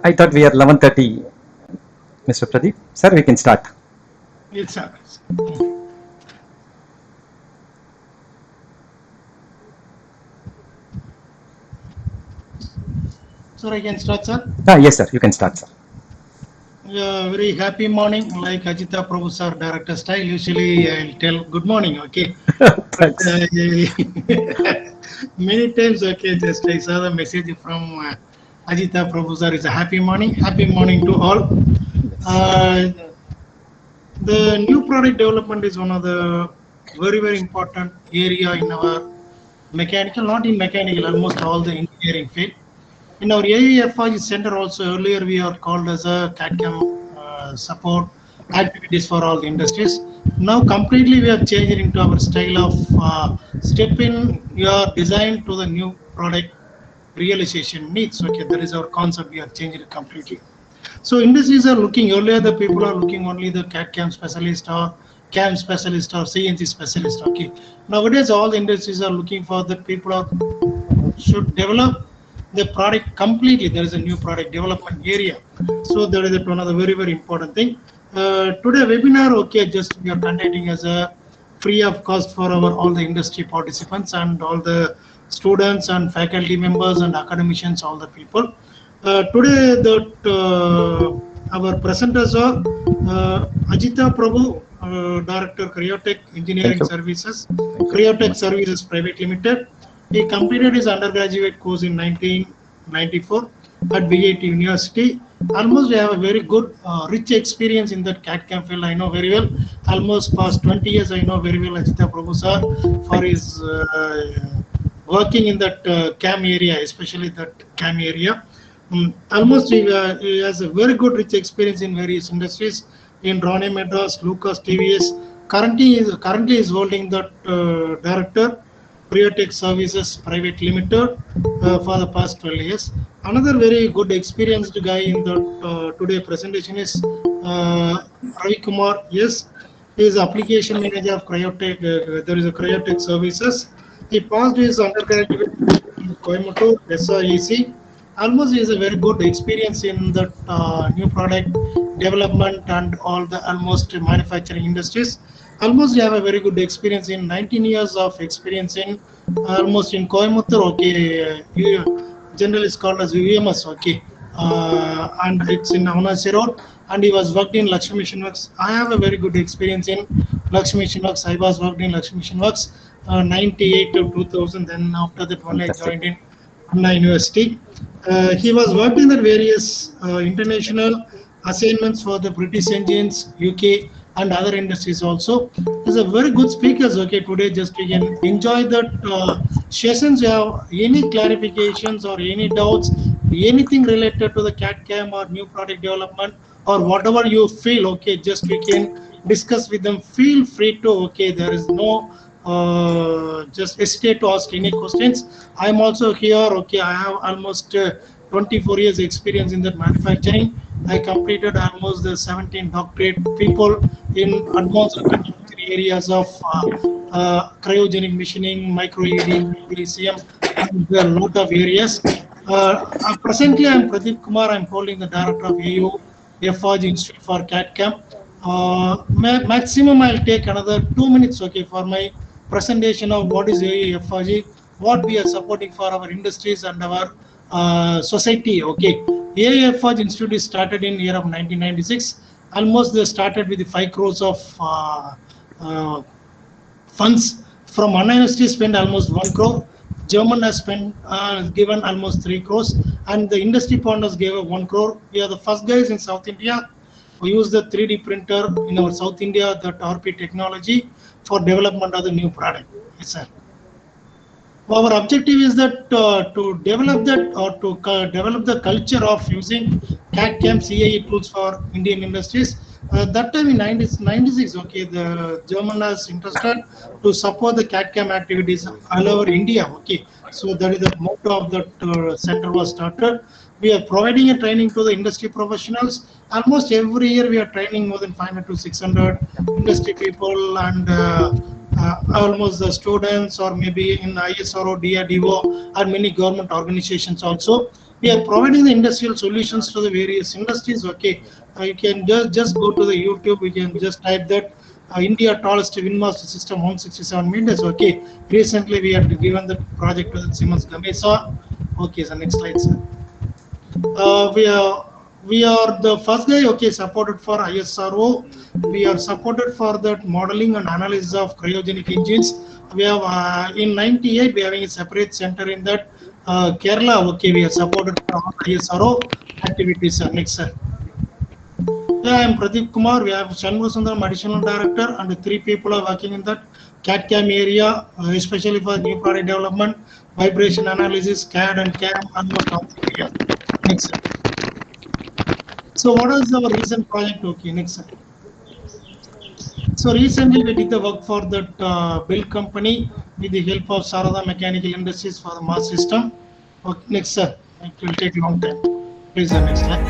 I thought we are 11:30, Mr. Pradeep. Sir, we can start. Yes, sir. Sir, I can start, sir. Yes, sir. You can start, sir. Very happy morning, like Ajita Prabhu sir, director style. Usually, I'll tell good morning, okay. But many times, okay, just I saw the message from Ajita Prabhu sir. It's a happy morning to all. The new product development is one of the very important area in our mechanical, not in mechanical, almost all the engineering field. In our AEFI center also earlier we are called as a CAD/CAM support activities for all the industries. Now completely we have changed into our style of step in your design to the new product realization needs. Okay, that is our concept. We have changed it completely. So industries are looking, earlier the people are looking only the CAD/CAM specialist or CAM specialist or CNC specialist. Okay. Nowadays all the industries are looking for the people are should develop the product completely. There is a new product development area. So that is one of the very important thing. Today webinar, okay, just we are conducting as a free of cost for our all the industry participants and all the students and faculty members and academicians, all the people. Today our presenters are Ajita Prabhu, Director Cryotech Engineering Services, Cryotech Services Private Limited. He completed his undergraduate course in 1994 at VIT University. Almost we have a very good, rich experience in that CAD/CAM field. I know very well. Almost past 20 years, I know very well Ajita Prabhu sir for his working in that CAM area, especially that CAM area. Almost he has a very good, rich experience in various industries in Ronnie Madras, Lucas, TVS. Currently is holding that director. Cryotech Services Private Limited for the past 12 years. Another very good experienced guy in the today presentation is Ravi Kumar. Yes, he is application manager of Cryotech. There is a Cryotech Services. He passed his undergraduate in Coimbatore SIEC. Almost he has a very good experience in the new product development and all the almost manufacturing industries. Almost you have a very good experience in 19 years of experience in almost in Coimbatore. Okay, generally is called as UMS. Okay, and it's in Avnasi Road. And he was worked in Lakshmi Mission Works. I have a very good experience in Lakshmi Mission Works. I was worked in Lakshmi Mission Works 98 to 2000. Then after that one I joined in Anna University. He was worked in the various international assignments for the British engines, UK, and other industries also. He's a very good speaker. Okay, today just we can enjoy that sessions. You have any clarifications or any doubts, anything related to the CAD/CAM or new product development or whatever you feel. Okay, just we can discuss with them. Feel free to. Okay, there is no just hesitate to ask any questions. I'm also here. Okay, I have almost 24 years experience in that manufacturing. I completed almost the 17 doctorate people in advanced contemporary areas of cryogenic machining, micro LED, PCM, and there are a lot of areas. Presently, I'm Pradeep Kumar. I'm holding the director of AU FRG Institute for CAD/CAM. Maximum I'll take another 2 minutes, okay, for my presentation of what is AEFRG, what we are supporting for our industries and our society. Okay, AEFRG Institute is started in year of 1996. Almost they started with the 5 crores of funds from Anna University. Spent almost 1 crore. German has spent given almost 3 crores, and the industry partners gave 1 crore. We are the first guys in South India. We use the 3D printer in our South India, the RP technology for development of the new product. Yes, sir. Our objective is that to develop that or to develop the culture of using CAD/CAM CAE tools for Indian industries. That time in 1996, okay, the German has interested to support the CAD/CAM activities all over India. Okay, so that is the motto of that center was started. We are providing a training to the industry professionals. Almost every year we are training more than 500 to 600 industry people and almost the students, or maybe in ISRO, DRDO, or many government organizations also. We are providing the industrial solutions to the various industries. Okay, you can just go to the YouTube. We can just type that India tallest windmaster system 167 meters. Okay, recently we have given the project to the Siemens Gamesa. Okay, so next slide, sir. We are the first guy. Okay, supported for ISRO. We are supported for that modeling and analysis of cryogenic engines. We have in '98 we are having a separate center in that Kerala. Okay, we are supported for all ISRO activities. Sir. Next, sir. Yeah, I am Pradeep Kumar. We have Shanmugha Sundaram, additional director, and 3 people are working in that CAD/CAM area, especially for new product development, vibration analysis, CAD and CAM, and more area. Next, sir. So, what is our recent project? Okay, next, sir. So, recently we did the work for that build company with the help of Sarada Mechanical Industries for the mass system. Okay, next, sir. It will take a long time. Please, sir, next slide.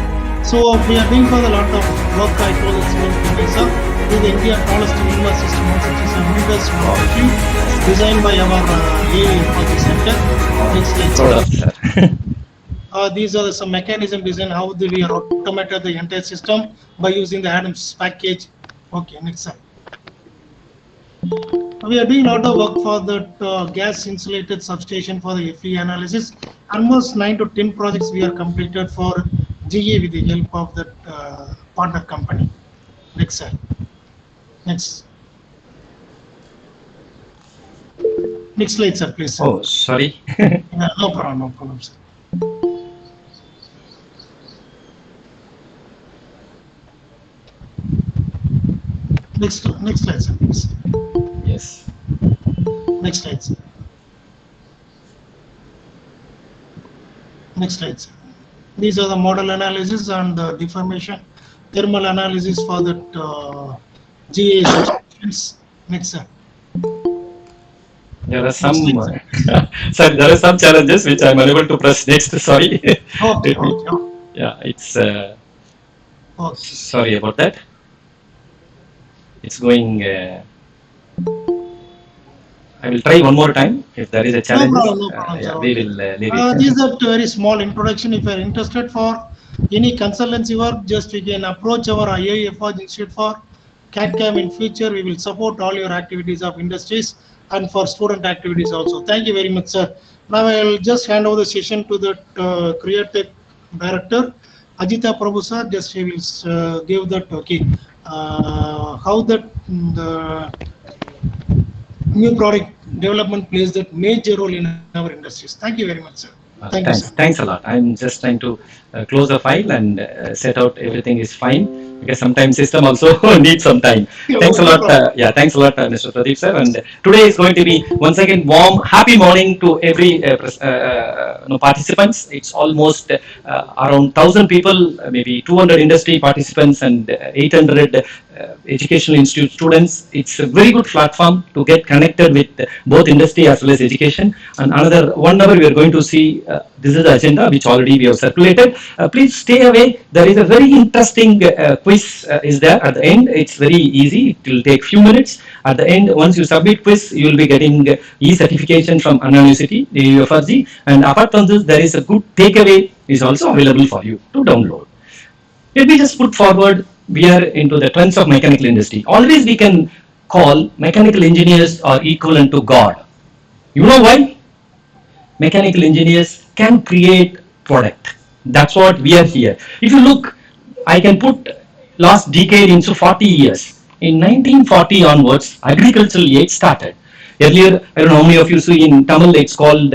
So we are doing for a lot of work. I told the Siemens Gamesa with the India tallest windmaster system 167 meters machine designed by our AI center. Next slide. These are some mechanism design how we are automated the entire system by using the Adams package. Okay, next slide. We are doing a lot of work for that gas insulated substation for the FE analysis. Almost 9 to 10 projects we are completed for GE with the help of that partner company. Next, sir. Next. Next slide, sir, please. Sir. Oh, sorry. No problem, sir. Next slide, sir, please. Yes. Next slide, sir. Next slide, sir. These are the model analysis and the deformation, thermal analysis for that GA substations. Next, sir. There are some, sorry, there are some challenges which I am unable to press next. Sorry. Okay. Yeah, it's. Sorry about that. It's going. I will try one more time. If there is a challenge, no problem, yeah, we will leave it. This is a very small introduction. If you are interested for any consultancy work, just you can approach our IIFR Institute for CAD/CAM in future. We will support all your activities of industries and for student activities also. Thank you very much, sir. Now I will just hand over the session to the Createch director, Ajita Prabhu sir. Just he will give that, okay, how that the new product development plays that major role in our industries. Thank you very much, sir. Thank you, sir. Thanks a lot. I'm just trying to close the file and set out everything is fine, because sometimes system also needs some time. Thanks a lot. Yeah, thanks a lot, Mr. Pradeep sir. And today is going to be once again warm, happy morning to every participants. It's almost around 1,000 people, maybe 200 industry participants and 800 educational institute students. It's a very good platform to get connected with both industry as well as education. And another 1 hour we are going to see, this is the agenda which already we have circulated. Please stay away. There is a very interesting quiz is there at the end. It's very easy. It will take few minutes. At the end, once you submit quiz, you will be getting e-certification from Anna University, UFRG. And apart from this, there is a good takeaway is also available for you to download. Let me just put forward, we are into the trends of mechanical industry. Always we can call mechanical engineers are equivalent to God. You know why? Mechanical engineers can create product. That's what we are here. If you look, I can put last decade into 40 years. In 1940 onwards, agricultural age started. Earlier, I don't know how many of you see in Tamil, it's called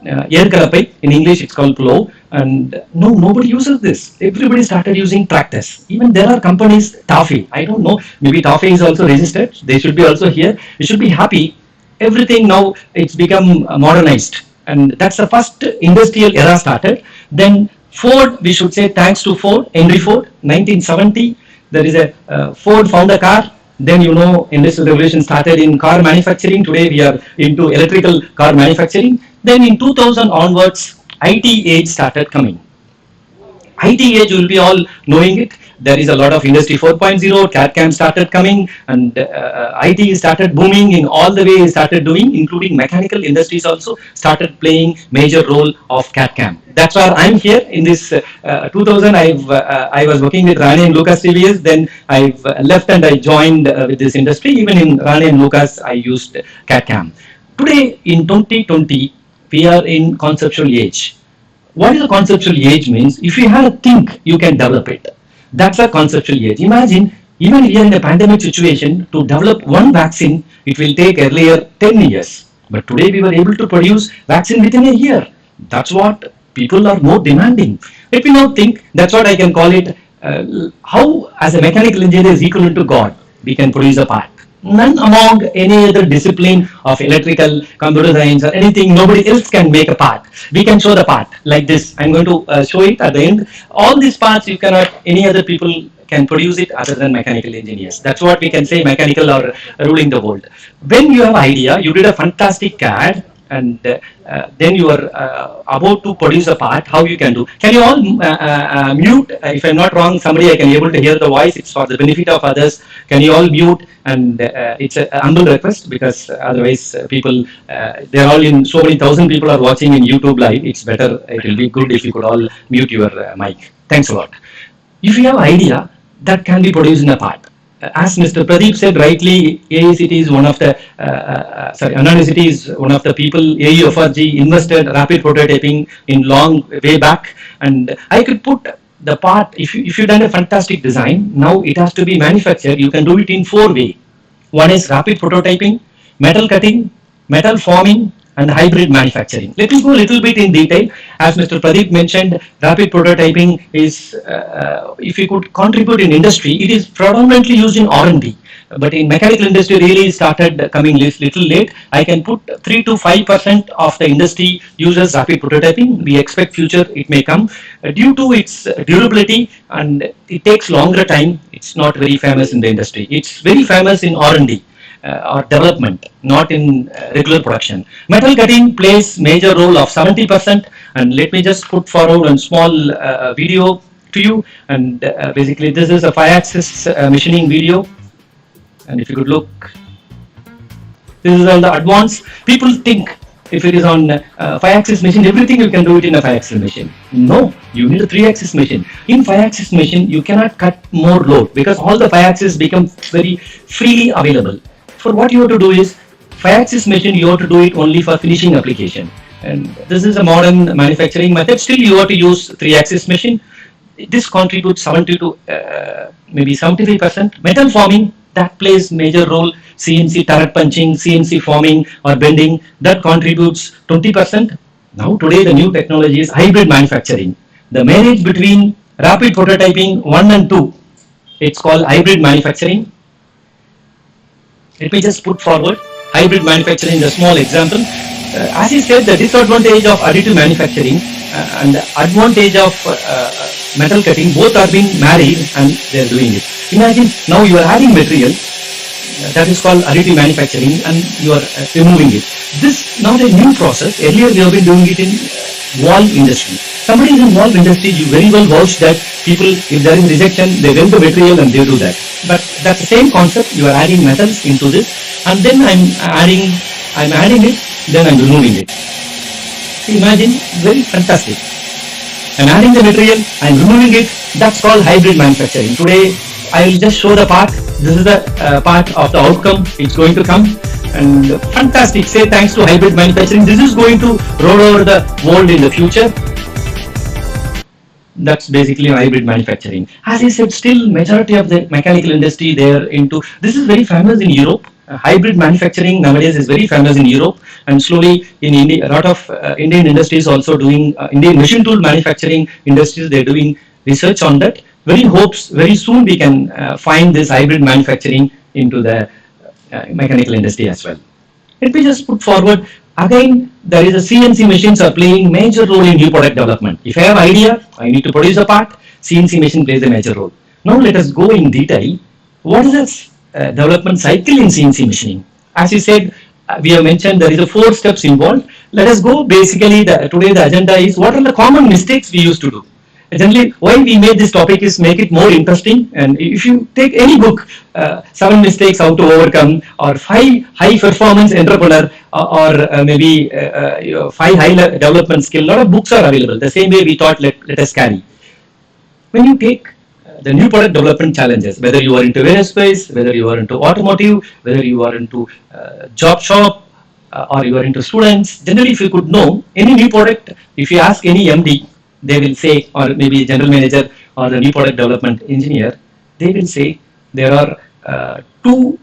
Yerkalapai. In English, it's called plow. And no, nobody uses this. Everybody started using tractors. Even there are companies, TAFE. I don't know, maybe TAFE is also registered. They should be also here. We should be happy. Everything now, it's become modernized. And that's the first industrial era started. Then Ford, we should say thanks to Ford, Henry Ford, 1970. There is a Ford found a car. Then, you know, industrial revolution started in car manufacturing. Today we are into electrical car manufacturing. Then in 2000 onwards, IT age started coming. IT age, you will be all knowing it. There is a lot of Industry 4.0, CAD/CAM started coming, and IT started booming in all the way started doing, including mechanical industries also started playing major role of CAD/CAM. That's why I'm here in this 2000. I was working with Rane and Lucas TVS. Then I've left and I joined with this industry. Even in Rane and Lucas, I used CAD/CAM. Today in 2020, we are in conceptual age. What is a conceptual age means? If you have a think, you can develop it. That's a conceptual age. Imagine, even we are in a pandemic situation, to develop one vaccine, it will take earlier 10 years. But today we were able to produce vaccine within a year. That's what people are more demanding. Let me now think, that's what I can call it, how as a mechanical engineer is equivalent to God, we can produce a part. None among any other discipline of electrical, computer science or anything, nobody else can make a part. We can show the part like this. I'm going to show it at the end. All these parts you cannot, any other people can produce it other than mechanical engineers. That's what we can say mechanical are ruling the world. When you have idea, you did a fantastic CAD, and then you are about to produce a part, how you can do. Can you all mute? If I'm not wrong, somebody I can able to hear the voice. It's for the benefit of others. Can you all mute? And it's a humble request, because otherwise people, they're all in, so many thousand people are watching in YouTube live. It's better, it will be good if you could all mute your mic. Thanks a lot. If you have idea, that can be produced in a part. As Mr. Pradeep said rightly, AICT is one of the, Anandacity is one of the people, AUFRG invested rapid prototyping in long way back, and I could put the part, if you done a fantastic design, now it has to be manufactured, you can do it in 4 ways. One is rapid prototyping, metal cutting, metal forming, and hybrid manufacturing. Let me go a little bit in detail. As Mr. Pradeep mentioned, rapid prototyping is, if you could contribute in industry, it is predominantly used in R&D. But in mechanical industry really started coming little late. I can put 3 to 5% of the industry uses rapid prototyping. We expect future it may come. Due to its durability, and it takes longer time, it's not very famous in the industry. It's very famous in R&D. Or development, not in regular production. Metal cutting plays major role of 70%, and let me just put forward a small video to you. And basically this is a 5-axis machining video, and if you could look, this is on the advanced. People think if it is on 5-axis machine, everything you can do it in a 5-axis machine. No, you need a 3-axis machine. In 5-axis machine, you cannot cut more load, because all the 5-axis become very freely available. For what you have to do is, 5-axis machine, you have to do it only for finishing application. And this is a modern manufacturing method. Still, you have to use 3-axis machine. This contributes 70 to maybe 75%. Metal forming, that plays major role. CNC turret punching, CNC forming or bending, that contributes 20%. Now today the new technology is hybrid manufacturing. The marriage between rapid prototyping 1 and 2, it's called hybrid manufacturing. Let me just put forward hybrid manufacturing, a small example. As he said, the disadvantage of additive manufacturing and the advantage of metal cutting, both are being married and they are doing it. Imagine now you are adding material, that is called additive manufacturing, and you are removing it. This not a new process. Earlier we have been doing it in valve industry. Somebody is in valve industry, you very well vouch that people, if there is rejection, they weld the material and they do that. But that's the same concept. You are adding metals into this, and then I'm adding it, then I'm removing it. Imagine, very fantastic. I'm adding the material, I'm removing it. That's called hybrid manufacturing. Today, I will just show the part. This is the part of the outcome. It's going to come, and fantastic. Say thanks to hybrid manufacturing. This is going to roll over the world in the future. That's basically hybrid manufacturing. As I said, still majority of the mechanical industry they are into. This is very famous in Europe. Hybrid manufacturing nowadays is very famous in Europe, and slowly in India, a lot of Indian industries also doing Indian machine tool manufacturing industries. They're doing research on that. Very soon we can find this hybrid manufacturing into the mechanical industry as well. Let me just put forward again. There is a CNC machines are playing major role in new product development. If I have idea, I need to produce a part. CNC machine plays a major role. Now let us go in detail. What is this development cycle in CNC machining? As you said, we have mentioned there is a 4 steps involved. Let us go basically. Today the agenda is what are the common mistakes we used to do. generally why we made this topic is make it more interesting. And if you take any book, 7 mistakes how to overcome, or 5 high performance entrepreneur, or maybe 5 high development skill, a lot of books are available. The same way we thought, let us carry. When you take the new product development challenges, whether you are into aerospace, whether you are into automotive, whether you are into job shop, or you are into students, generally if you could know any new product, if you ask any MD, they will say, or maybe general manager or the new product development engineer, they will say there are two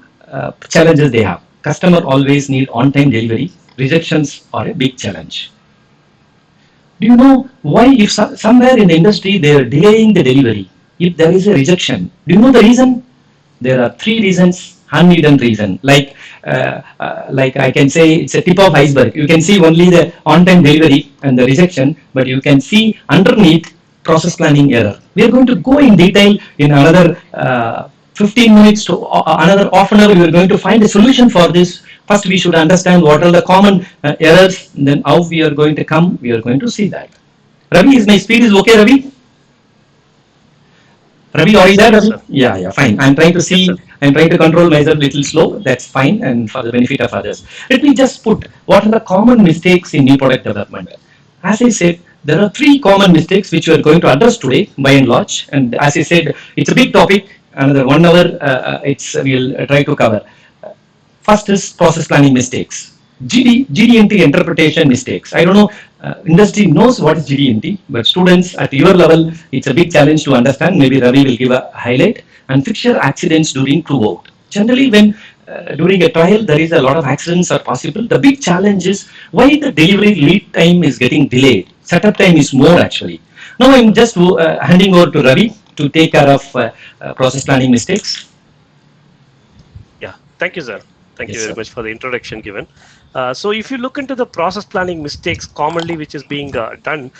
challenges they have. Customer always need on-time delivery. Rejections are a big challenge. Do you know why, if somewhere in the industry they are delaying the delivery, if there is a rejection, do you know the reason? There are 3 reasons, unhidden reason. Like I can say it's a tip of iceberg. You can see only the on-time delivery and the rejection, but you can see underneath process planning error. We are going to go in detail in another 15 minutes to another half an hour. We are going to find a solution for this. First, we should understand what are the common errors. Then how we are going to come. We are going to see that. Ravi, is my speed is okay, Ravi? Ravi, are you there, Ravi? Yeah, fine. I'm trying to see, I'm trying to control myself a little slow. That's fine, and for the benefit of others. Let me just put what are the common mistakes in new product development. As I said, there are 3 common mistakes which we are going to address today, by and large. And as I said, it's a big topic. Another 1 hour, we'll try to cover. First is process planning mistakes. GD&T interpretation mistakes. I don't know, industry knows what is GD&T, but students at your level, it's a big challenge to understand. Maybe Ravi will give a highlight. And fixture accidents during throughout. Generally, when during a trial, there is a lot of accidents are possible. The big challenge is why the delivery lead time is getting delayed. Setup time is more actually. Now I'm just handing over to Ravi to take care of process planning mistakes. Yeah, thank you, sir. Thank Yes, you very sir. much for the introduction given. So if you look into the process planning mistakes commonly which is being done,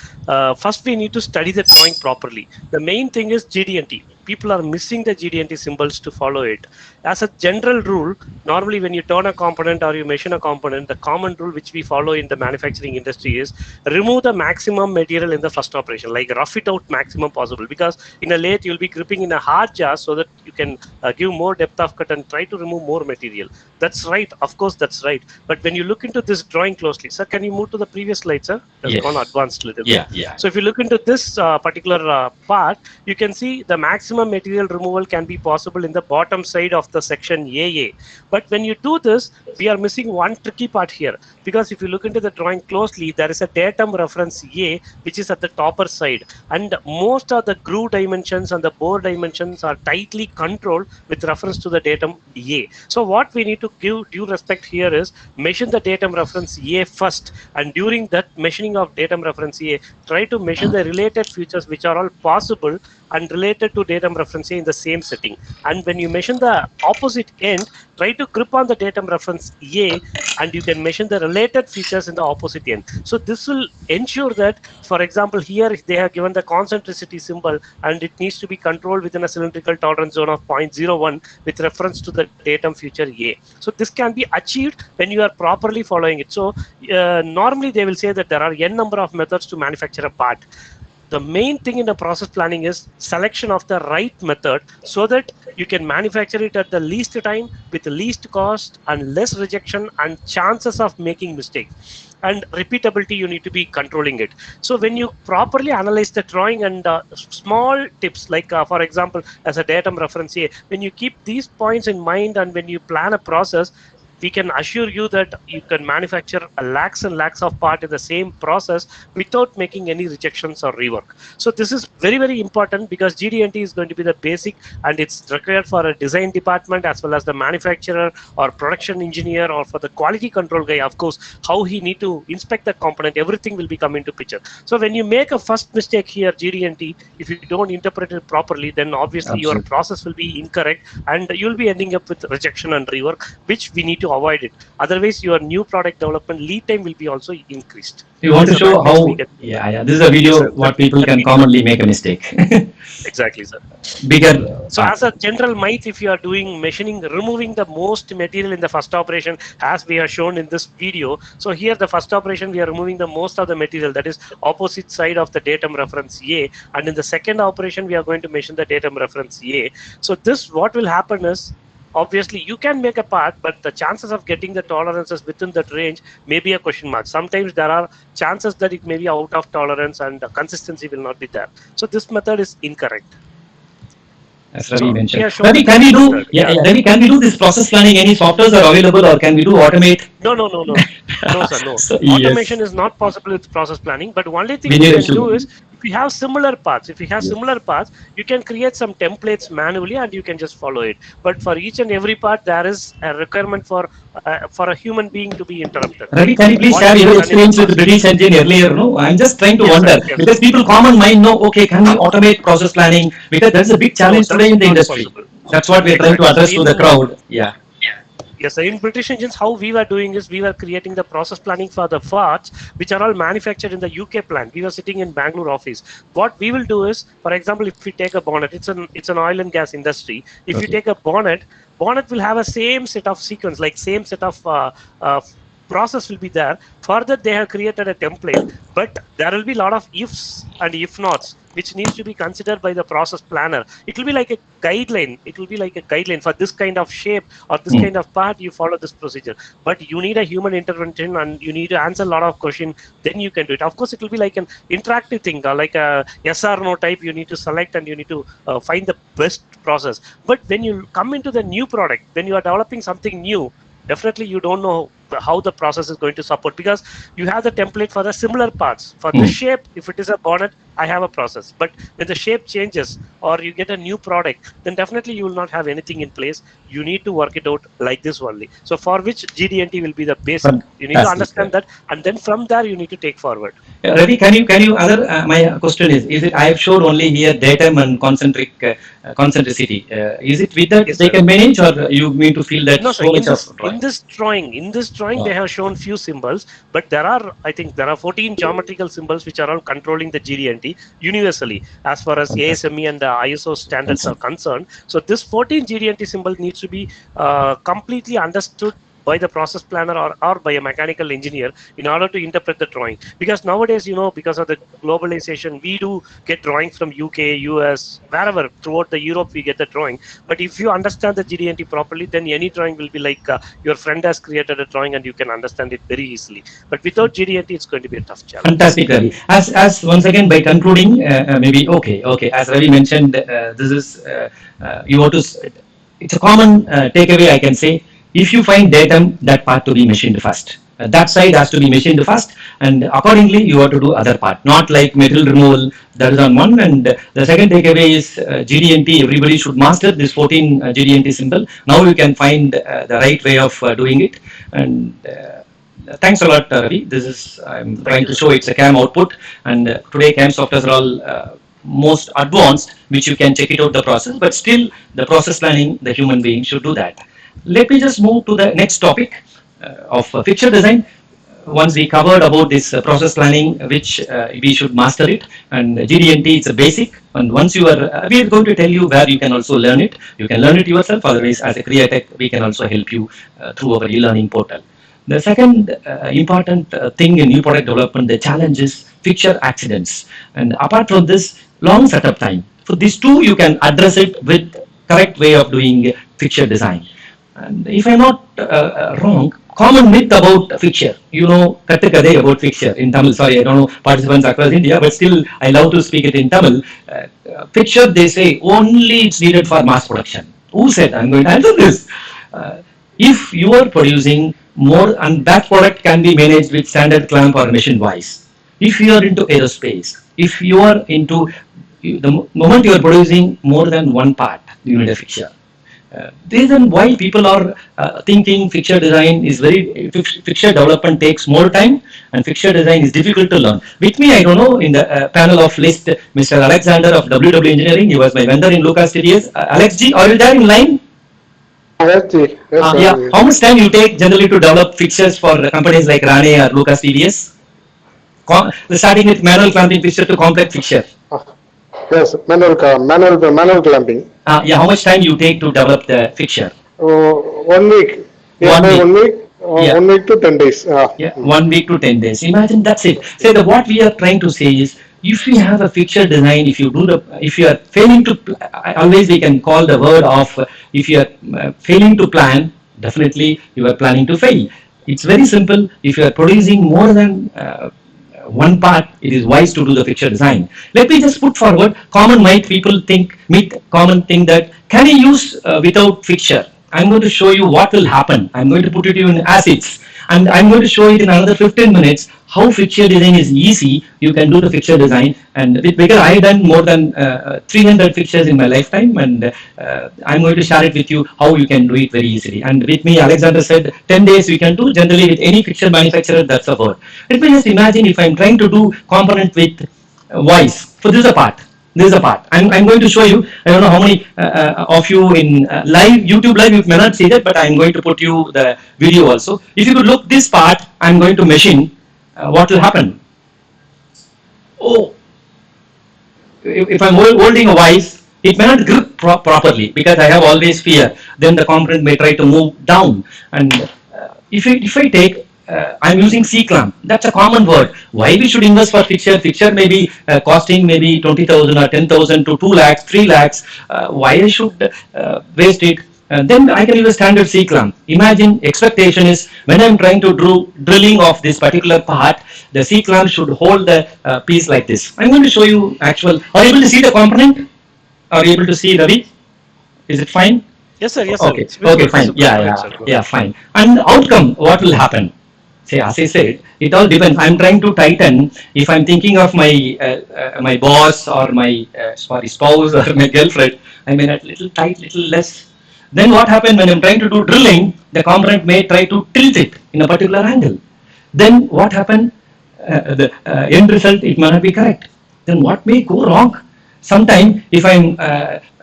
first we need to study the drawing properly. The main thing is GD&T. People are missing the GD&T symbols to follow it. As a general rule, normally when you turn a component or you machine a component, the common rule which we follow in the manufacturing industry is remove the maximum material in the first operation, like rough it out maximum possible, because in a lathe you'll be gripping in a hard jar so that you can give more depth of cut and try to remove more material. That's right, of course that's right. But when you look into this drawing closely, sir, can you move to the previous slide, sir? It's Yes. gone advanced a little bit. Yeah. So if you look into this particular part, you can see the maximum material removal can be possible in the bottom side of the section AA. But when you do this, we are missing one tricky part here, because if you look into the drawing closely, there is a datum reference A which is at the topper side, and most of the groove dimensions and the bore dimensions are tightly controlled with reference to the datum A. So what we need to give due respect here is measure the datum reference A first, and during that measuring of datum reference A, try to measure the related features which are all possible and related to datum reference A in the same setting. And when you measure the opposite end, try to grip on the datum reference A, and you can measure the related features in the opposite end. So this will ensure that, for example, here they have given the concentricity symbol and it needs to be controlled within a cylindrical tolerance zone of 0.01 with reference to the datum feature A. So this can be achieved when you are properly following it. So normally they will say that there are n number of methods to manufacture a part. The main thing in the process planning is selection of the right method so that you can manufacture it at the least time with the least cost and less rejection and chances of making mistakes. And repeatability, you need to be controlling it. So when you properly analyze the drawing and small tips, like for example, as a datum reference here, when you keep these points in mind and when you plan a process, we can assure you that you can manufacture lakhs and lakhs of part in the same process without making any rejections or rework. So this is very, very important, because GD&T is going to be the basic, and it's required for a design department as well as the manufacturer or production engineer, or for the quality control guy, of course, how he need to inspect the component, everything will be come into picture. So when you make a first mistake here, GD&T, if you don't interpret it properly, then obviously your process will be incorrect and you'll be ending up with rejection and rework, which we need to avoid it. Otherwise, your new product development lead time will be also increased. You want to That's the show matrix how, we get. yeah, this is a video Yes, sir. what people can commonly make a mistake. Exactly, sir. Bigger So part. as a general might, if you are doing machining, removing the most material in the first operation, as we have shown in this video. So here the first operation, we are removing the most of the material, that is opposite side of the datum reference A. And in the second operation, we are going to machine the datum reference A. So this, what will happen is, obviously you can make a part, but the chances of getting the tolerances within that range may be a question mark. Sometimes there are chances that it may be out of tolerance and the consistency will not be there. So this method is incorrect. As Ravi So, mentioned. yeah, sure. Ravi, can we do? Method, Yeah, yeah. Ravi, can we do this process planning? Any softwares are available, or can we do automate? No, no, sir, no. So, yes. Automation is not possible with process planning, but only thing We you need can a do human. is, if you have similar paths, you can create some templates manually and you can just follow it. But for each and every part, there is a requirement for a human being to be interrupted. Ravi, can you please What share we your have done in the experience with past. British engine earlier? No, I'm just trying to Yes, sir, wonder yes. because people common mind know. Okay, can we automate process planning? Because that's a big challenge that's today in the not industry. possible. That's what we are trying to Exactly. address to the crowd. Yeah. Yes, sir. In British engines, how we were doing is we were creating the process planning for the parts which are all manufactured in the UK plant. We were sitting in Bangalore office. What we will do is, for example, if we take a bonnet, it's an oil and gas industry. If you Okay. take a bonnet will have a same set of sequence, like same set of process will be there. Further, they have created a template, but there will be a lot of ifs and if nots, which needs to be considered by the process planner. It will be like a guideline. It will be like a guideline for this kind of shape or this kind of part, you follow this procedure. But you need a human intervention and you need to answer a lot of questions, then you can do it. Of course, it will be like an interactive thing, like a yes or no type. You need to select and you need to find the best process. But when you come into the new product, when you are developing something new, definitely you don't know how the process is going to support, because you have the template for the similar parts. For this shape, if it is a bonnet, I have a process. But when the shape changes or you get a new product, then definitely you will not have anything in place. You need to work it out like this only. So for which GD&T will be the basic. You need to understand that, and then from there you need to take forward. Ravi, can you other my question is it I have showed only here datum and concentricity. Is it with that Yes, they sir. can manage, or you mean to feel that No, sir. so much of In this drawing, they have shown few symbols, but I think there are 14 geometrical symbols which are all controlling the GD&T universally as far as ASME and the ISO standards are concerned. So this 14 GD&T symbol needs to be completely understood by the process planner or by a mechanical engineer in order to interpret the drawing. Because nowadays, because of the globalization, we do get drawings from UK, US, wherever, throughout the Europe, we get the drawing. But if you understand the GD&T properly, then any drawing will be like your friend has created a drawing and you can understand it very easily. But without GD&T, it's going to be a tough challenge. Fantastic, Ravi. As once again by concluding, maybe okay. As Ravi mentioned, this is you want to. It's a common takeaway I can say. If you find datum, that part to be machined first. That side has to be machined first, and accordingly you have to do other part. Not like material removal, that is on one. And the second takeaway is GD&T. Everybody should master this 14 GD&T symbol. Now you can find the right way of doing it. And thanks a lot, Ravi. This is I'm trying to show it's a CAM output, and today CAM softwares are all most advanced, which you can check it out the process. But still, the process planning, the human being should do that. Let me just move to the next topic of fixture design. Once we covered about this process planning, which we should master it, and GD&T it's a basic. And once you are, we are going to tell you where you can also learn it. You can learn it yourself. Otherwise, as a Createch, we can also help you through our e-learning portal. The second important thing in new product development, the challenge is fixture accidents. And apart from this, long setup time. So these two, you can address it with correct way of doing fixture design. And if I'm not wrong, common myth about fixture, kattu kadai about fixture in Tamil. Sorry, I don't know participants across India, but still I love to speak it in Tamil. Fixture, they say only it's needed for mass production. Who said? I'm going to answer this. If you are producing more, and that product can be managed with standard clamp or machine wise. If you are into aerospace, if you are into the moment you are producing more than one part, you need a fixture. Reason why people are thinking fixture design is fixture development takes more time and fixture design is difficult to learn. With me, I don't know, in the panel of list, Mr. Alexander of WW Engineering, he was my vendor in Lucas TDS. Alex G, are you there in line? Yes, Ji. Yes, Yeah. sir. How much time you take generally to develop fixtures for companies like Rane or Lucas TVS? Starting with manual clamping fixture to complex fixture. Yes, manual clamping. Yeah. How much time you take to develop the fixture? 1 week. One Nearby week. 1 week. Yeah. 1 week to 10 days. Yeah, 1 week to 10 days. Imagine that's it. Say that what we are trying to say is, if you have a fixture design, if you are failing to, always we can call the word of, if you are failing to plan, definitely you are planning to fail. It's very simple. If you are producing more than one part, it is wise to do the fixture design. Let me just put forward common common thing that can I use without fixture? I'm going to show you what will happen. I'm going to put it in assets, and I'm going to show it in another 15 minutes how fixture design is easy. You can do the fixture design, and because I have done more than 300 fixtures in my lifetime, and I'm going to share it with you how you can do it very easily. And with me, Alexander said 10 days we can do. Generally, with any fixture manufacturer, that's a word. Let me just imagine if I'm trying to do component with voice. So this is a part. This is a part. I'm going to show you. I don't know how many of you in live YouTube live, you may not see that, but I'm going to put you the video also. If you could look this part, I'm going to machine. What will happen? Oh, if I'm holding a vise, it may not grip properly because I have always fear. Then the component may try to move down. And if I take, I'm using C clamp. That's a common word. Why we should invest for fixture? Fixture may be costing maybe 20,000 or 10,000 to 2 lakhs, 3 lakhs. Why I should waste it? Then I can use a standard C clamp. Imagine expectation is when I'm trying to do drilling of this particular part, the C clamp should hold the piece like this. I'm going to show you actual. Are you able to see the component? Are you able to see, Ravi? Is it fine? Yes, sir. Yes, sir. Okay. It's visible, Okay. Fine. visible. Yeah. Correct, Yeah. sir. Go Yeah. Fine. And outcome, what will happen? Say, as I said, it all depends. I'm trying to tighten. If I'm thinking of my boss or my spouse or my girlfriend, I mean a little tight, little less. Then what happens when I'm trying to do drilling? The component may try to tilt it in a particular angle. Then what happens? The end result, it may not be correct. Then what may go wrong? Sometimes if I'm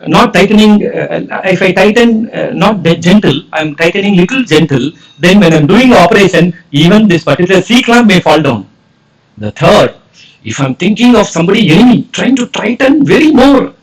not tightening, if I tighten not that gentle, I'm tightening little gentle, then when I'm doing the operation, even this particular C clamp may fall down. The third, if I'm thinking of somebody enemy trying to tighten very more,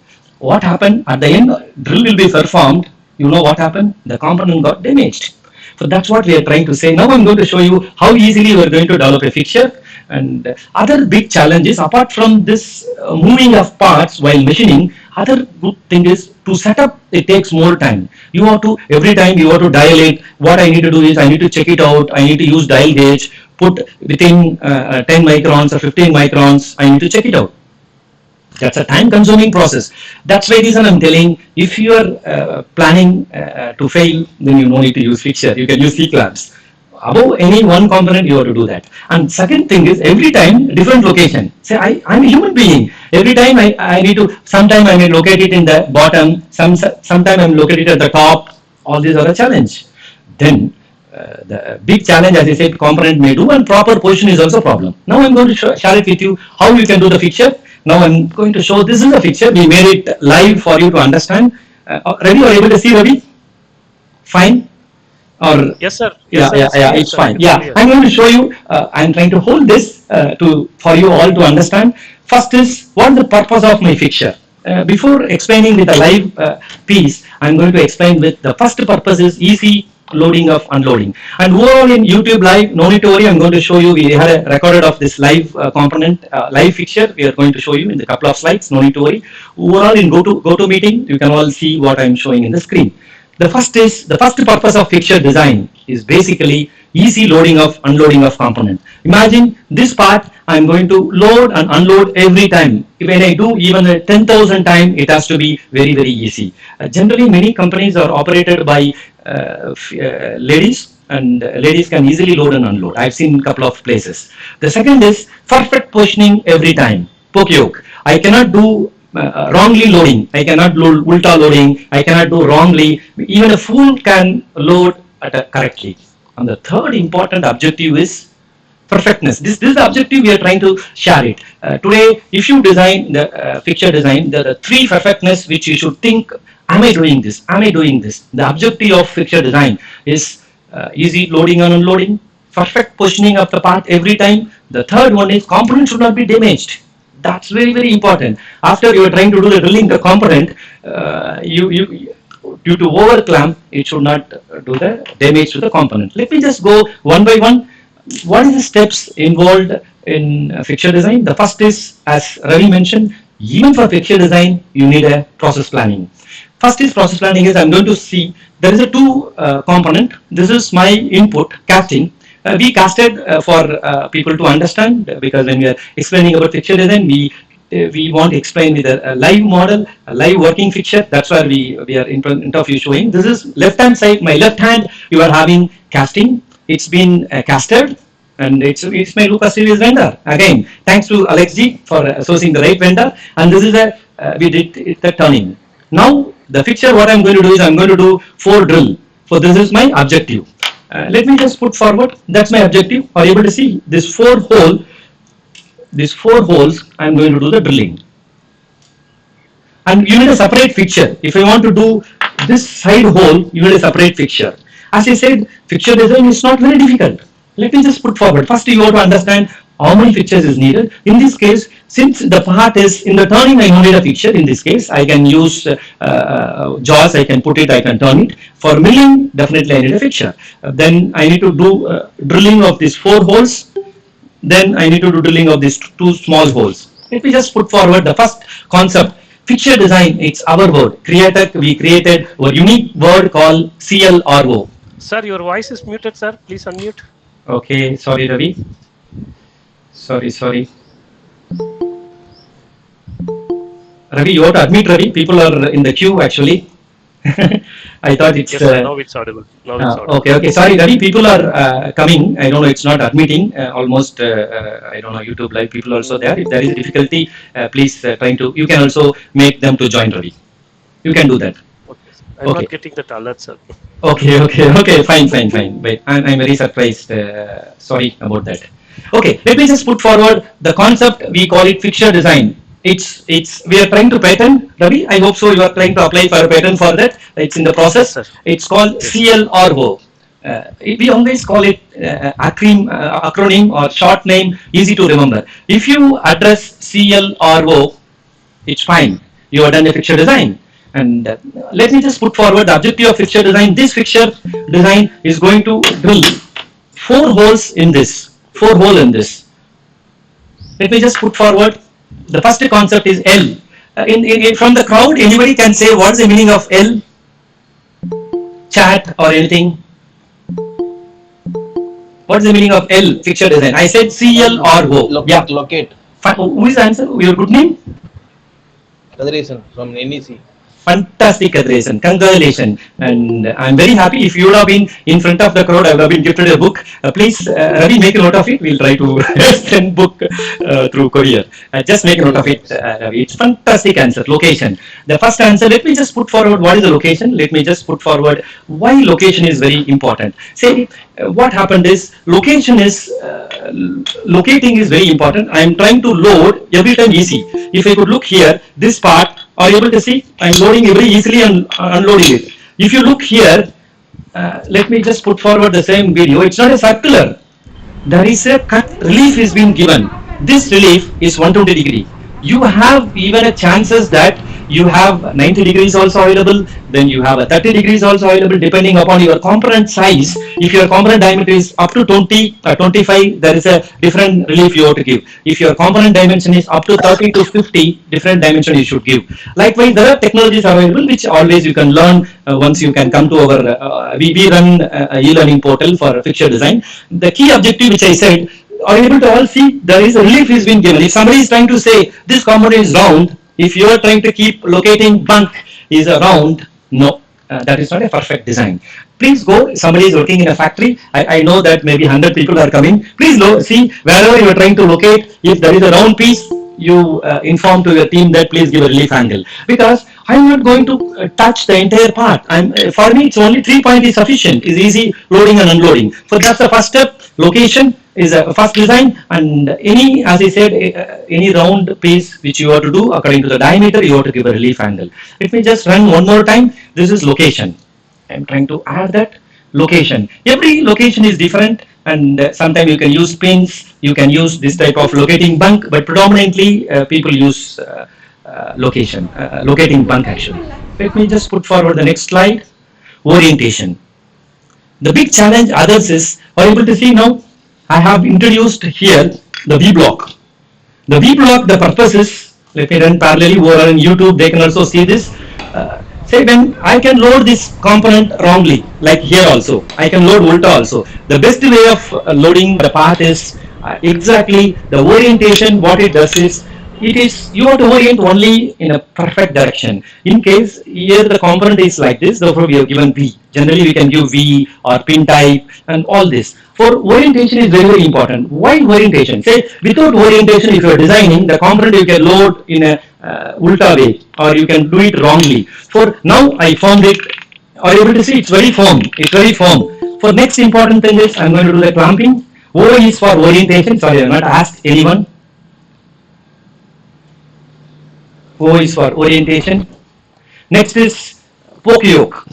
what happened at the end? Drill will be performed. You know what happened? The component got damaged. So that's what we are trying to say. Now I'm going to show you how easily we are going to develop a fixture. And other big challenges apart from this moving of parts while machining, other good thing is to set up. It takes more time. You have to every time you have to dial it. What I need to do is I need to check it out. I need to use dial gauge. Put within 10 microns or 15 microns. I need to check it out. That's a time-consuming process. That's why reason I'm telling. If you are planning to fail, then you no need to use fixture. You can use C clamps. Above any one component, you have to do that. And second thing is every time different location. Say I'm a human being. Every time I need to. Sometime I may locate it in the bottom. Sometime I'm located at the top. All these are a challenge. Then the big challenge, as I said, component may do, and proper position is also a problem. Now I'm going to share it with you how you can do the fixture. Now I'm going to show this is a fixture. We made it live for you to understand. Ravi, are you able to see, Ravi? Fine? Or Yes, sir. yeah, Yes, sir. yeah, Clear, it's sir. fine. It's Yeah, clear. I'm going to show you. I'm trying to hold this for you all to understand. First is what is the purpose of my fixture. Before explaining with a live piece, I'm going to explain with the first purpose is easy loading of unloading. And overall in YouTube live, no need to worry. I'm going to show you. We had a recorded of this live component, live fixture. We are going to show you in the couple of slides. No need to worry. Overall in GoTo meeting, you can all see what I'm showing in the screen. The first purpose of fixture design is basically easy loading of unloading of component. Imagine this part I'm going to load and unload every time. When I do even 10,000 times, it has to be very, very easy. Generally, many companies are operated by ladies, and ladies can easily load and unload. I've seen a couple of places. The second is perfect positioning every time. Poke yoke. I cannot do wrongly loading. I cannot do ulta loading. I cannot do wrongly. Even a fool can load correctly. And the third important objective is perfectness. This is the objective we are trying to share it. Today, if you design the fixture design, there are three perfectness which you should think Am I doing this? Am I doing this? The objective of fixture design is easy loading and unloading, perfect positioning of the part every time. The third one is component should not be damaged. That's very, very important. After you are trying to do the drilling the component, due to over clamp, it should not do the damage to the component. Let me just go one by one. What is the steps involved in fixture design? The first is, as Ravi mentioned, even for fixture design, you need a process planning. First is process planning is I'm going to see there is a two component. This is my input casting. We casted for people to understand, because when we are explaining about fixture design, we want to explain with a live model, a live working fixture. That's why we are in front of you showing. This is left hand side. My left hand, you are having casting. It's been casted, and it's my Lucas Series vendor. Again, thanks to Alex G for sourcing the right vendor. And this is we did the turning. Now the fixture, what I'm going to do is I'm going to do 4 drill. So this is my objective. Let me just put forward. That's my objective. Are you able to see this 4 hole? These 4 holes, I'm going to do the drilling. And you need a separate fixture. If I want to do this side hole, you need a separate fixture. As I said, fixture design is not very difficult. Let me just put forward. First, you have to understand how many fixtures is needed. In this case, since the part is in the turning, I need a fixture. In this case, I can use jaws, I can put it, I can turn it. For milling, definitely I need a fixture. Then I need to do drilling of these 4 holes. Then I need to do drilling of these 2 small holes. Let me just put forward the first concept. Fixture design, it's our word. We created a unique word called CLRO. Sir, your voice is muted, sir. Please unmute. Okay, sorry, Ravi. Sorry. Ravi, you have to admit, Ravi, people are in the queue actually. I thought it's... Yes, sir, now it's audible. Okay. Sorry, Ravi, people are coming. I don't know, it's not admitting. Almost, I don't know, YouTube live people also there. If there is a difficulty, please you can also make them to join, Ravi. You can do that. Okay. I'm not getting that alert, sir. Okay, fine. Wait, I'm very surprised. Sorry about that. Okay, let me just put forward the concept. We call it fixture design. We are trying to patent, Ravi. I hope so. You are trying to apply for a patent for that. It's in the process. It's called CLRO. We always call it acronym or short name, easy to remember. If you address CLRO, it's fine. You have done a fixture design. And let me just put forward the objective of fixture design. This fixture design is going to drill 4 holes in this. 4 holes in this. Let me just put forward. The first concept is L. From the crowd, anybody can say what is the meaning of L? Chat or anything? What is the meaning of L? Fixture design. I said CLRO. Locate. Who is the answer? Your good name? Federation from NEC. Fantastic, Kadresan. Congratulations. And I'm very happy. If you would have been in front of the crowd, I would have been gifted a book. Please, Ravi, make a note of it. We'll try to send book through courier. Just make a note of it, Ravi. It's fantastic answer. Location. The first answer, let me just put forward what is the location. Let me just put forward why location is very important. Say, what happened is, locating is very important. I am trying to load every time easy. If I could look here, this part, are you able to see? I am loading very easily and unloading it. If you look here, let me just put forward the same video. It's not a circular. There is a cut relief is being given. This relief is 120 degree. You have even a chances that you have 90 degrees also available, then you have a 30 degrees also available depending upon your component size. If your component diameter is up to 20 or 25, there is a different relief you have to give. If your component dimension is up to 30 to 50, different dimension you should give. Likewise, there are technologies available which always you can learn once you can come to our, we run a e-learning portal for fixture design. The key objective which I said, are you able to all see there is a relief is being given. If somebody is trying to say this component is round, if you are trying to keep locating bunk is a round, no, that is not a perfect design. Please go, somebody is working in a factory, I know that maybe 100 people are coming. Please see wherever you are trying to locate, if there is a round piece, you inform to your team that please give a relief angle. Because I'm not going to touch the entire part. For me, it's only 3 point is sufficient. It's easy loading and unloading. So that's the first step. Location is a first design, and any, as I said, any round piece which you have to do according to the diameter, you have to give a relief angle. Let me just run one more time. This is location. I'm trying to add that location. Every location is different, and sometimes you can use pins, you can use this type of locating bunk, but predominantly people use locating bunk actually. Let me just put forward the next slide. Orientation. The big challenge others is, are able to see now, I have introduced here the V block. The V block, the purpose is, let me run parallelly over on YouTube, they can also see this. Say when I can load this component wrongly, like here also, I can load Volta also. The best way of loading the path is exactly the orientation. What it does is, you have to orient only in a perfect direction. In case here the component is like this, therefore we have given V. Generally we can give V or pin type and all this. For orientation is very, very important. Why orientation? Say without orientation, if you are designing the component, you can load in a ulta way, or you can do it wrongly. For now I found it, are you able to see it's very firm. It's very firm. For next important thing is, I'm going to do the clamping. O is for orientation. Sorry, I have not asked anyone. O is for orientation. Next is poke yoke.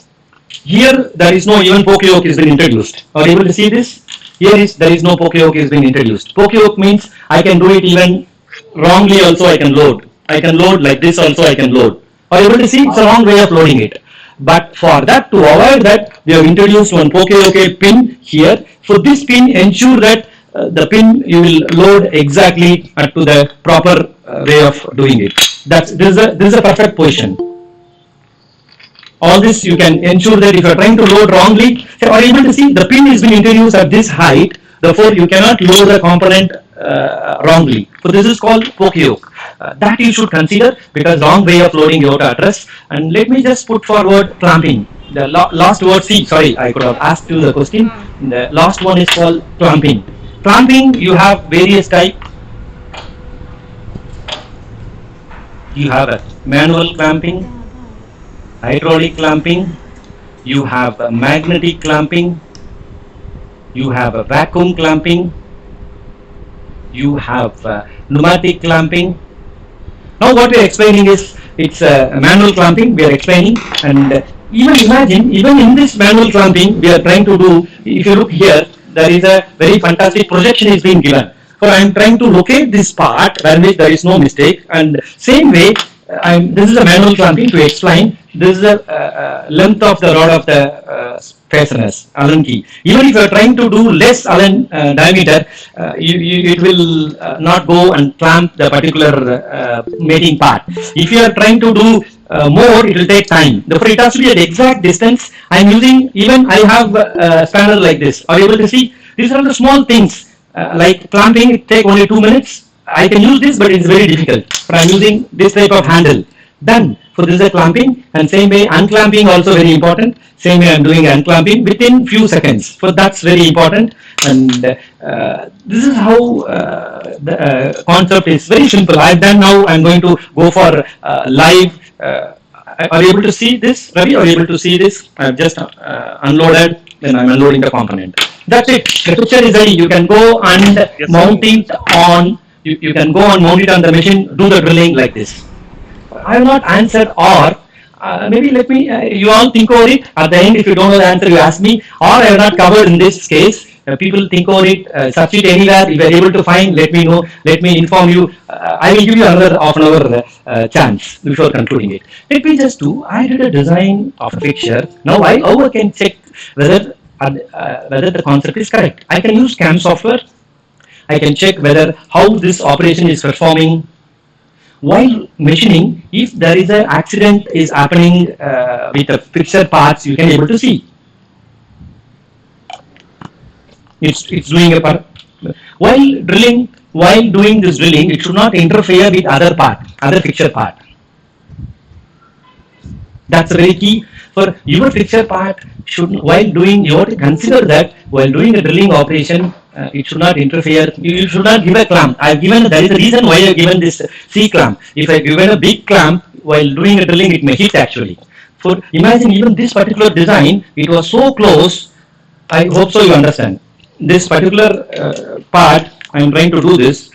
Here there is no even poke yoke has been introduced. Are you able to see this? Here there is no poke yoke has been introduced. Poke yoke means I can do it even wrongly also I can load. I can load like this also I can load. Are you able to see? It's a wrong way of loading it. But for that, to avoid that, we have introduced one poke yoke pin here. For this pin, ensure that the pin you will load exactly to the proper way of doing it. This is a perfect position. All this you can ensure that if you are trying to load wrongly, you are able to see the pin is being introduced at this height, therefore you cannot load the component wrongly. So this is called poke yoke. That you should consider, because wrong way of loading you have to address. And let me just put forward clamping. The last word, sorry, I could have asked you the question. The last one is called clamping. Clamping, you have various types. You have a manual clamping, hydraulic clamping, you have a magnetic clamping, you have a vacuum clamping, you have pneumatic clamping. Now what we are explaining is, it's a manual clamping we are explaining, and even imagine, even in this manual clamping we are trying to do, if you look here, there is a very fantastic projection is being given. So I am trying to locate this part where there is no mistake, and same way this is a manual clamping to explain. This is the length of the rod of the fasteners, Allen key. Even if you are trying to do less Allen diameter, it will not go and clamp the particular mating part. If you are trying to do more, it will take time. Therefore, it has to be at exact distance. I am using, even I have a spanner like this. Are you able to see? These are the small things. Like clamping, it takes only 2 minutes. I can use this, but it's very difficult. But I'm using this type of handle. Done. So this is a clamping, and same way unclamping also very important. Same way I'm doing unclamping within few seconds. So that's very important. And this is how the concept is very simple. I've done now. I'm going to go for live. Are you able to see this, Ravi? Are you able to see this? I've just unloaded. Then I'm unloading the component. That's it. The picture is ready. You can go and mount it on. You can go and mount it on the machine. Do the drilling like this. I have not answered, or maybe let me. You all think over it. At the end, if you don't know the answer, you ask me. Or I have not covered in this case. People think over it. Search it anywhere. If you are able to find, let me know. Let me inform you. I will give you another half an hour chance before concluding it. Let me just do. I did a design of a fixture. Now I can check whether the concept is correct. I can use CAM software. I can check whether how this operation is performing. While machining, if there is an accident is happening with the fixture parts, you can able to see. It's doing a part. While doing this drilling, it should not interfere with other fixture part. That's very key. For your fixture part, while doing, you have to consider that while doing a drilling operation, it should not interfere. You should not give a clamp. I've given, there is a reason why I've given this C clamp. If I've given a big clamp, while doing a drilling, it may hit actually. For imagine even this particular design, it was so close. I hope so you understand. This particular part, I am trying to do this.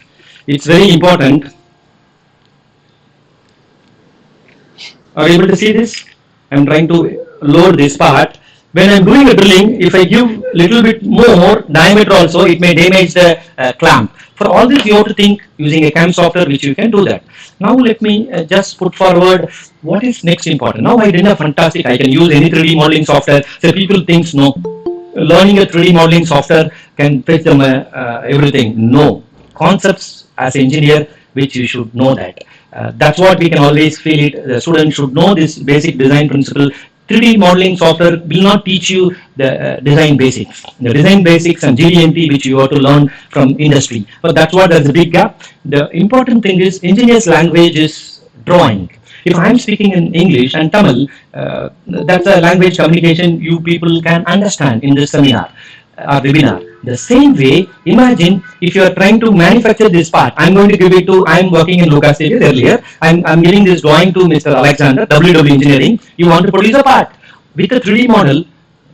It's very important. Are you able to see this? I am trying to load this part. When I am doing a drilling, if I give little bit more diameter also, it may damage the clamp. For all this, you have to think using a CAM software, which you can do that. Now let me just put forward what is next important. Now I did a fantastic. I can use any 3D modeling software. So people think no, learning a 3D modeling software can fetch them everything. No, concepts as an engineer, which you should know that. That's what we can always feel it. The student should know this basic design principle. 3D modeling software will not teach you the design basics. The design basics and GD&T, which you have to learn from industry. But that's what there's a big gap. The important thing is engineer's language is drawing. If I'm speaking in English and Tamil, that's a language communication you people can understand in this seminar or webinar. The same way, imagine if you are trying to manufacture this part. I'm going to give it to, I'm working in Lucas Stages earlier. I'm giving this drawing to Mr. Alexander, WW Engineering. You want to produce a part. With a 3D model,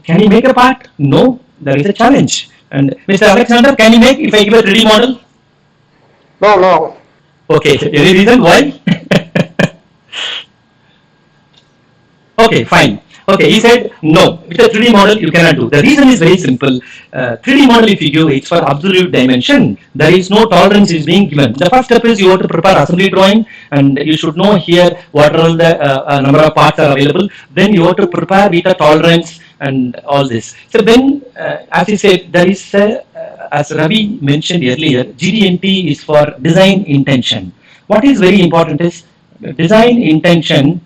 can he make a part? No, there is a challenge. And Mr. Alexander, can you make if I give a 3D model? No, no. Okay, any reason why? Okay, fine. Okay, he said no. With a 3D model, you cannot do. The reason is very simple. 3D model, if you give, it's for absolute dimension. There is no tolerance is being given. The first step is you have to prepare assembly drawing, and you should know here what all the number of parts are available. Then you have to prepare with a tolerance and all this. So then, as he said, there is as Ravi mentioned earlier, GD&T is for design intention. What is very important is design intention.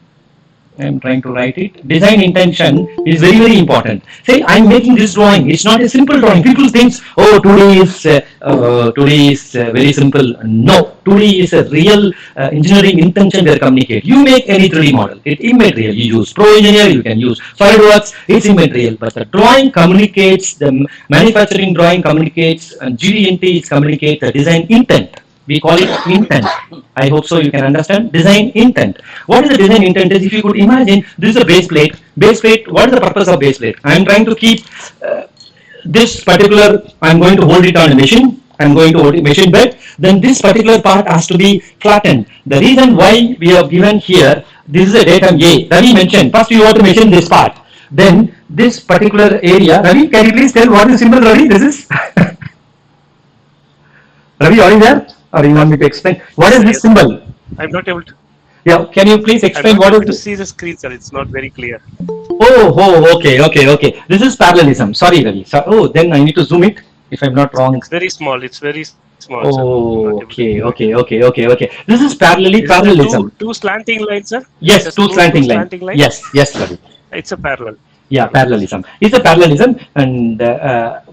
I am trying to write it. Design intention is very, very important. Say, I am making this drawing. It's not a simple drawing. People think, oh, 2D is very simple. No, 2D is a real engineering intention they communicate. You make any 3D model. It's immaterial. You use Pro Engineer, you can use SolidWorks. It's immaterial. But the drawing communicates, the manufacturing drawing communicates, and GD&T communicates the design intent. We call it intent. I hope so you can understand. Design intent. What is the design intent is, if you could imagine, this is a base plate. Base plate, what is the purpose of base plate? I am trying to keep this particular, I am going to hold it on a machine. I am going to hold a machine bed. Then this particular part has to be flattened. The reason why we have given here, this is a datum A. Ravi mentioned, first you have to machine this part. Then this particular area, Ravi, can you please tell what is the symbol, Ravi? This is? Ravi, are you there? Or you want me to explain? What is this symbol? I'm not able to. Yeah, can you please explain I'm what not is able to this? see the screen, sir. It's not very clear. Okay. This is parallelism. Sorry, Ravi. So, then I need to zoom it if I'm not wrong. It's very small. It's very small. Oh, sir. okay. This is parallelism. Two slanting lines, sir. Yes, Just two slanting lines. lines. Yes, Ravi. It's a parallel. Yeah, parallelism. It's a parallelism, and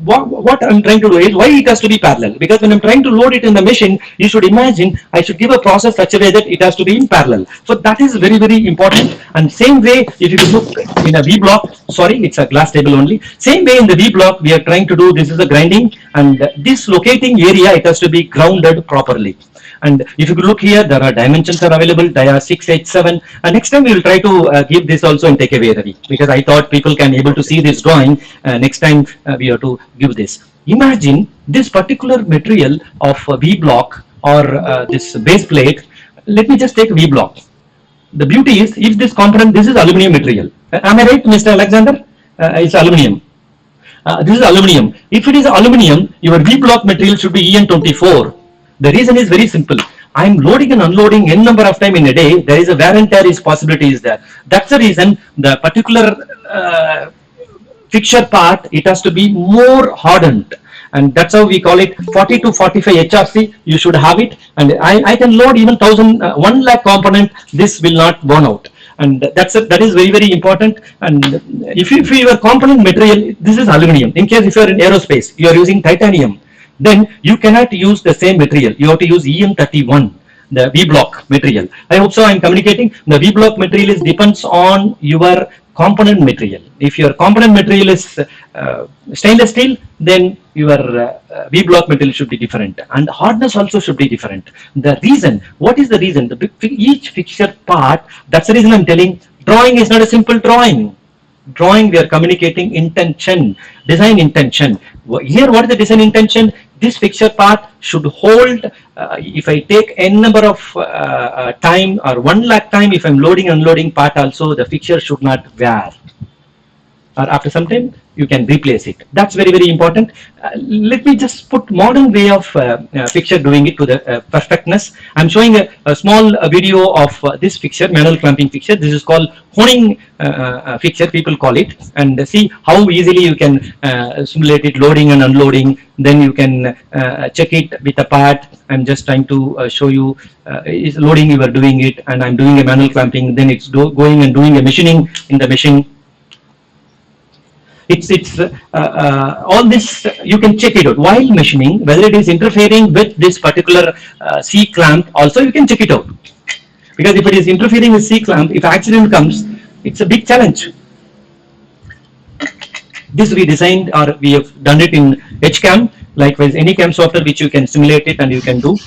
what I'm trying to do is, why it has to be parallel? Because when I'm trying to load it in the machine, you should imagine I should give a process such a way that it has to be in parallel. So that is very, very important. And same way, if you look in a V block, sorry, it's a glass table only. Same way in the V block, we are trying to do, this is a grinding, and this locating area, it has to be grounded properly. And if you could look here, there are dimensions are available, dia 6, 8, 7. And next time we will try to give this also and take away, Ravi, because I thought people can able to see this drawing. Next time we have to give this. Imagine this particular material of V block or this base plate. Let me just take V block. The beauty is, if this component, this is aluminum material. Am I right, Mr. Alexander? It's aluminum. This is aluminum. If it is aluminum, your V block material should be EN24. The reason is very simple. I am loading and unloading n number of time in a day. There is a wear and tear is possibility is there. That's the reason the particular fixture part, it has to be more hardened. And that's how we call it 40 to 45 HRC. You should have it. And I can load even 1 lakh component. This will not burn out. And that is very, very important. And if your component material, this is aluminum. In case if you are in aerospace, you are using titanium, then you cannot use the same material. You have to use EM31. the V block material. I hope so I'm communicating. The V block material is depends on your component material. If your component material is stainless steel, then your V block material should be different, and hardness also should be different. The reason, what is the reason? Each fixture part, that's the reason I'm telling, drawing is not a simple drawing. Drawing, we are communicating intention, design intention. Here, what is the design intention? This fixture part should hold, if I take n number of time or 1 lakh time, if I'm loading unloading part also, the fixture should not wear. Or after some time, you can replace it. That's very, very important. Let me just put modern way of fixture doing it to the perfectness. I'm showing a small video of this fixture, manual clamping fixture. This is called honing fixture, people call it. And see how easily you can simulate it, loading and unloading. Then you can check it with a part. I'm just trying to show you, is loading, you are doing it, and I'm doing a manual clamping. Then it's going and doing a machining in the machine. It's all this, you can check it out while machining, whether it is interfering with this particular C clamp. Also you can check it out, because if it is interfering with C clamp, if accident comes, it's a big challenge. This we designed, or we have done it in HCAM. Likewise, any CAM software which you can simulate it and you can do.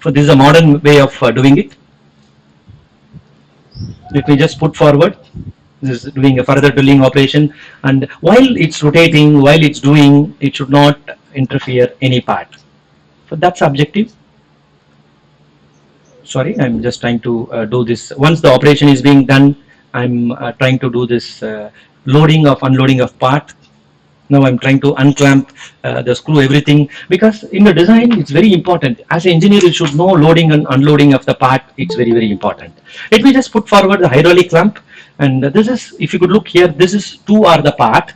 So this is a modern way of doing it. Let me just put forward. This is doing a further drilling operation, and while it's rotating, while it's doing, it should not interfere any part. So that's objective. Sorry, I'm just trying to do this. Once the operation is being done, I'm trying to do this loading of unloading of part. Now I'm trying to unclamp the screw, everything, because in the design it's very important. As an engineer, you should know loading and unloading of the part. It's very, very important. Let me just put forward the hydraulic clamp. And this is, if you could look here, this is two are the part.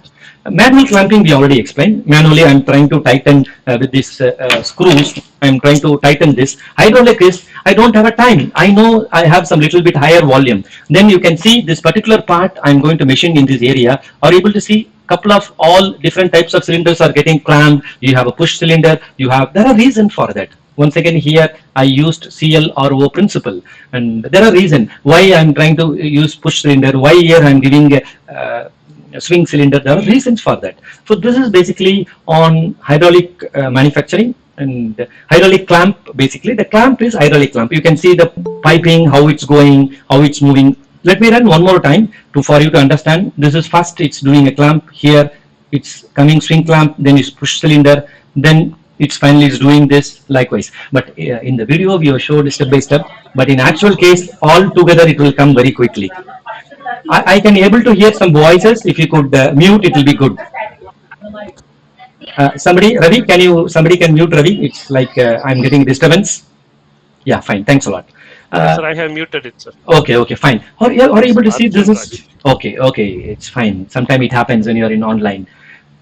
Manual clamping we already explained. Manually I'm trying to tighten with these screws. I'm trying to tighten this. Hydraulic is, I don't have a time. I know I have some little bit higher volume. Then you can see this particular part I'm going to machine in this area. Are able to see couple of all different types of cylinders are getting clamped. You have a push cylinder. You have, there are reasons for that. Once again, here I used CLRO principle, and there are reasons why I'm trying to use push cylinder, why here I'm giving a swing cylinder. There are reasons for that. So this is basically on hydraulic manufacturing and hydraulic clamp. Basically, the clamp is hydraulic clamp. You can see the piping, how it's going, how it's moving. Let me run one more time for you to understand. This is first, it's doing a clamp here. It's coming swing clamp, then it's push cylinder, then it's finally is doing this likewise. But in the video we have showed step by step, but in actual case all together it will come very quickly. I can able to hear some voices. If you could mute, it will be good. Somebody, Ravi, can you, somebody can mute Ravi? It's like I'm getting disturbance. Yeah, fine, thanks a lot. Sir, I have muted it, sir. Okay, fine. Are you able to see this is okay, it's fine. Sometimes it happens when you are in online.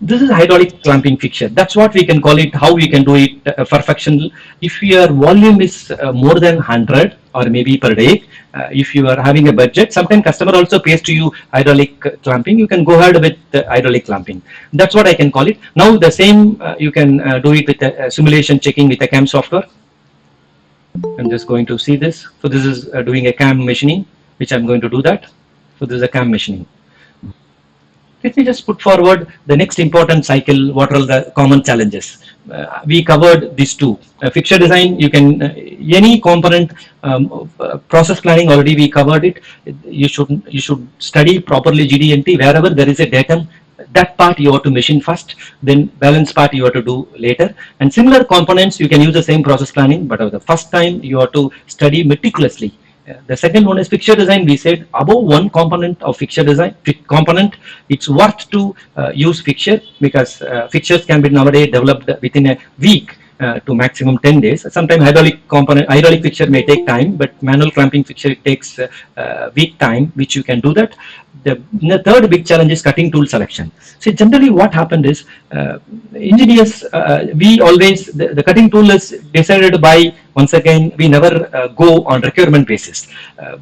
This is hydraulic clamping fixture. That's what we can call it, how we can do it perfection. If your volume is more than 100 or maybe per day, if you are having a budget, sometimes customer also pays to you hydraulic clamping, you can go ahead with hydraulic clamping. That's what I can call it. Now the same you can do it with simulation checking with a CAM software. I'm just going to see this. So this is doing a CAM machining, which I'm going to do that. So this is a CAM machining. Let me just put forward the next important cycle. What are the common challenges? We covered these two. Fixture design, you can, any component, process planning already we covered it. You should study properly GD&T. Wherever there is a datum, that part you have to machine first, then balance part you have to do later. And similar components, you can use the same process planning, but the first time you have to study meticulously. The second one is fixture design. We said above one component of fixture design, it's worth to use fixture, because fixtures can be nowadays developed within a week to maximum 10 days. Sometimes hydraulic fixture may take time, but manual clamping fixture, it takes week time, which you can do that. The third big challenge is cutting tool selection. So generally what happened is engineers, we always, the cutting tool is decided by, once again, we never go on requirement basis.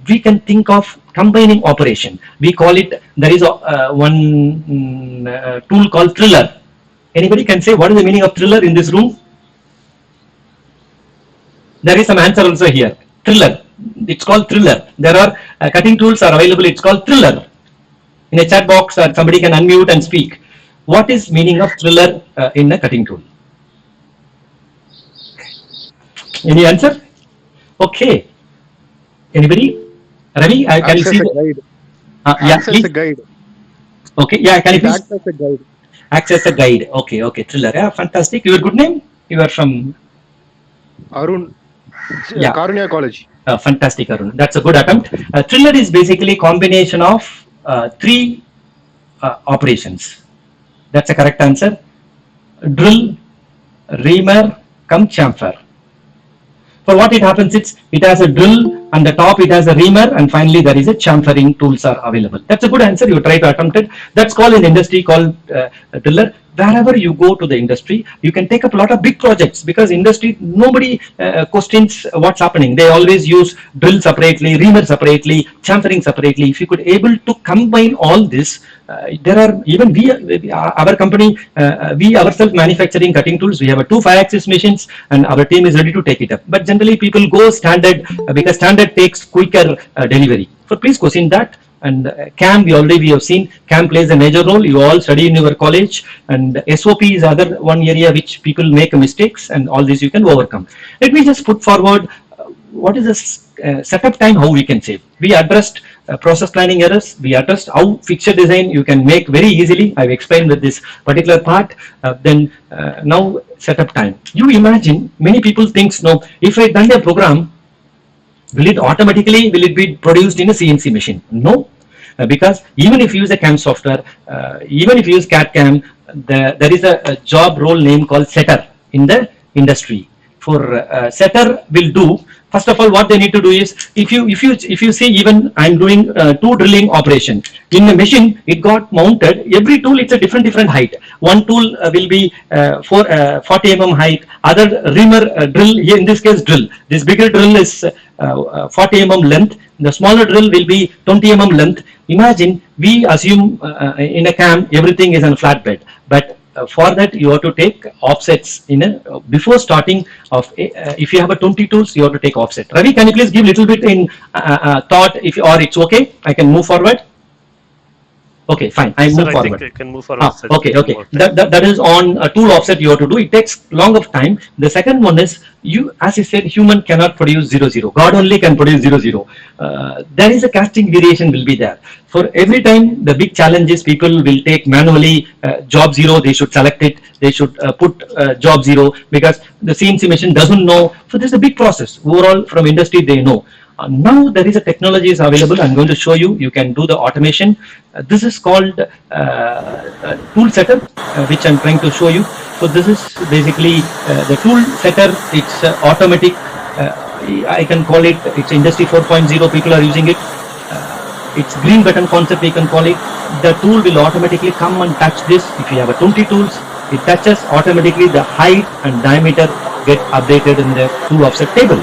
We can think of combining operation. We call it, there is one tool called Triller. Anybody can say what is the meaning of Triller in this room? There is some answer also here. Thriller. It's called Thriller. There are cutting tools are available. It's called Thriller. In a chat box, somebody can unmute and speak. What is meaning of Thriller in a cutting tool? Any answer? Okay. Anybody? Ravi, can you see? Yeah, Access please. a guide. Okay, yeah, can you It please? acts as a guide. Access a guide. Okay, Thriller. Yeah, fantastic. Your good name? You are from? Arun, Yeah. Karunya College. Fantastic, Arun. That's a good attempt. Thriller is basically combination of three operations. That's a correct answer. Drill, reamer, come chamfer. For what it happens, it has a drill and the top it has a reamer, and finally there is a chamfering tools are available. That's a good answer. You try to attempt it. That's called in industry called driller. Wherever you go to the industry, you can take up a lot of big projects, because industry, nobody questions what's happening. They always use drill separately, reamer separately, chamfering separately. If you could able to combine all this, there are even our company, we ourselves manufacturing cutting tools. We have 2 5-axis machines, and our team is ready to take it up. But generally, people go standard because standard takes quicker delivery. So please question that. And CAM, we have seen CAM plays a major role. You all study in your college, and SOP is other one area which people make mistakes, and all this you can overcome. Let me just put forward what is the setup time, how we can save. We addressed process planning errors. We addressed how fixture design you can make very easily. I've explained with this particular part. Now setup time. You imagine, many people think, no, if I done a program, will it be produced in a CNC machine? No, because even if you use a CAM software, even if you use CAD/CAM, there is a job role name called setter in the industry. For setter will do, first of all, what they need to do is, if you see, even I'm doing 2 drilling operation in a machine, it got mounted. Every tool, it's a different height. One tool will be 40 mm height. Other reamer drill, here in this case drill. This bigger drill is 40 mm length. The smaller drill will be 20 mm length. Imagine, we assume in a CAM everything is on a flat bed, but for that you have to take offsets before starting of if you have a 20 tools, you have to take offset. Ravi, can you please give little bit in thought, or it's okay, I can move forward? Okay, fine. I move forward. I think you can move forward. Okay. That is on a tool offset you have to do. It takes long of time. The second one is, as I said, human cannot produce 0, 0. God only can produce 0, 0. There is a casting variation will be there. For every time, the big challenge is people will take manually job 0. They should select it. They should put job 0, because the CNC machine doesn't know. So there's a big process. Overall, from industry, they know. Now there is a technology is available. I'm going to show you. You can do the automation. This is called tool setter, which I'm trying to show you. So this is basically the tool setter. It's automatic. I can call it. It's industry 4.0. People are using it. It's green button concept. We can call it. The tool will automatically come and touch this. If you have a 20 tools, it touches automatically. The height and diameter get updated in the tool offset table.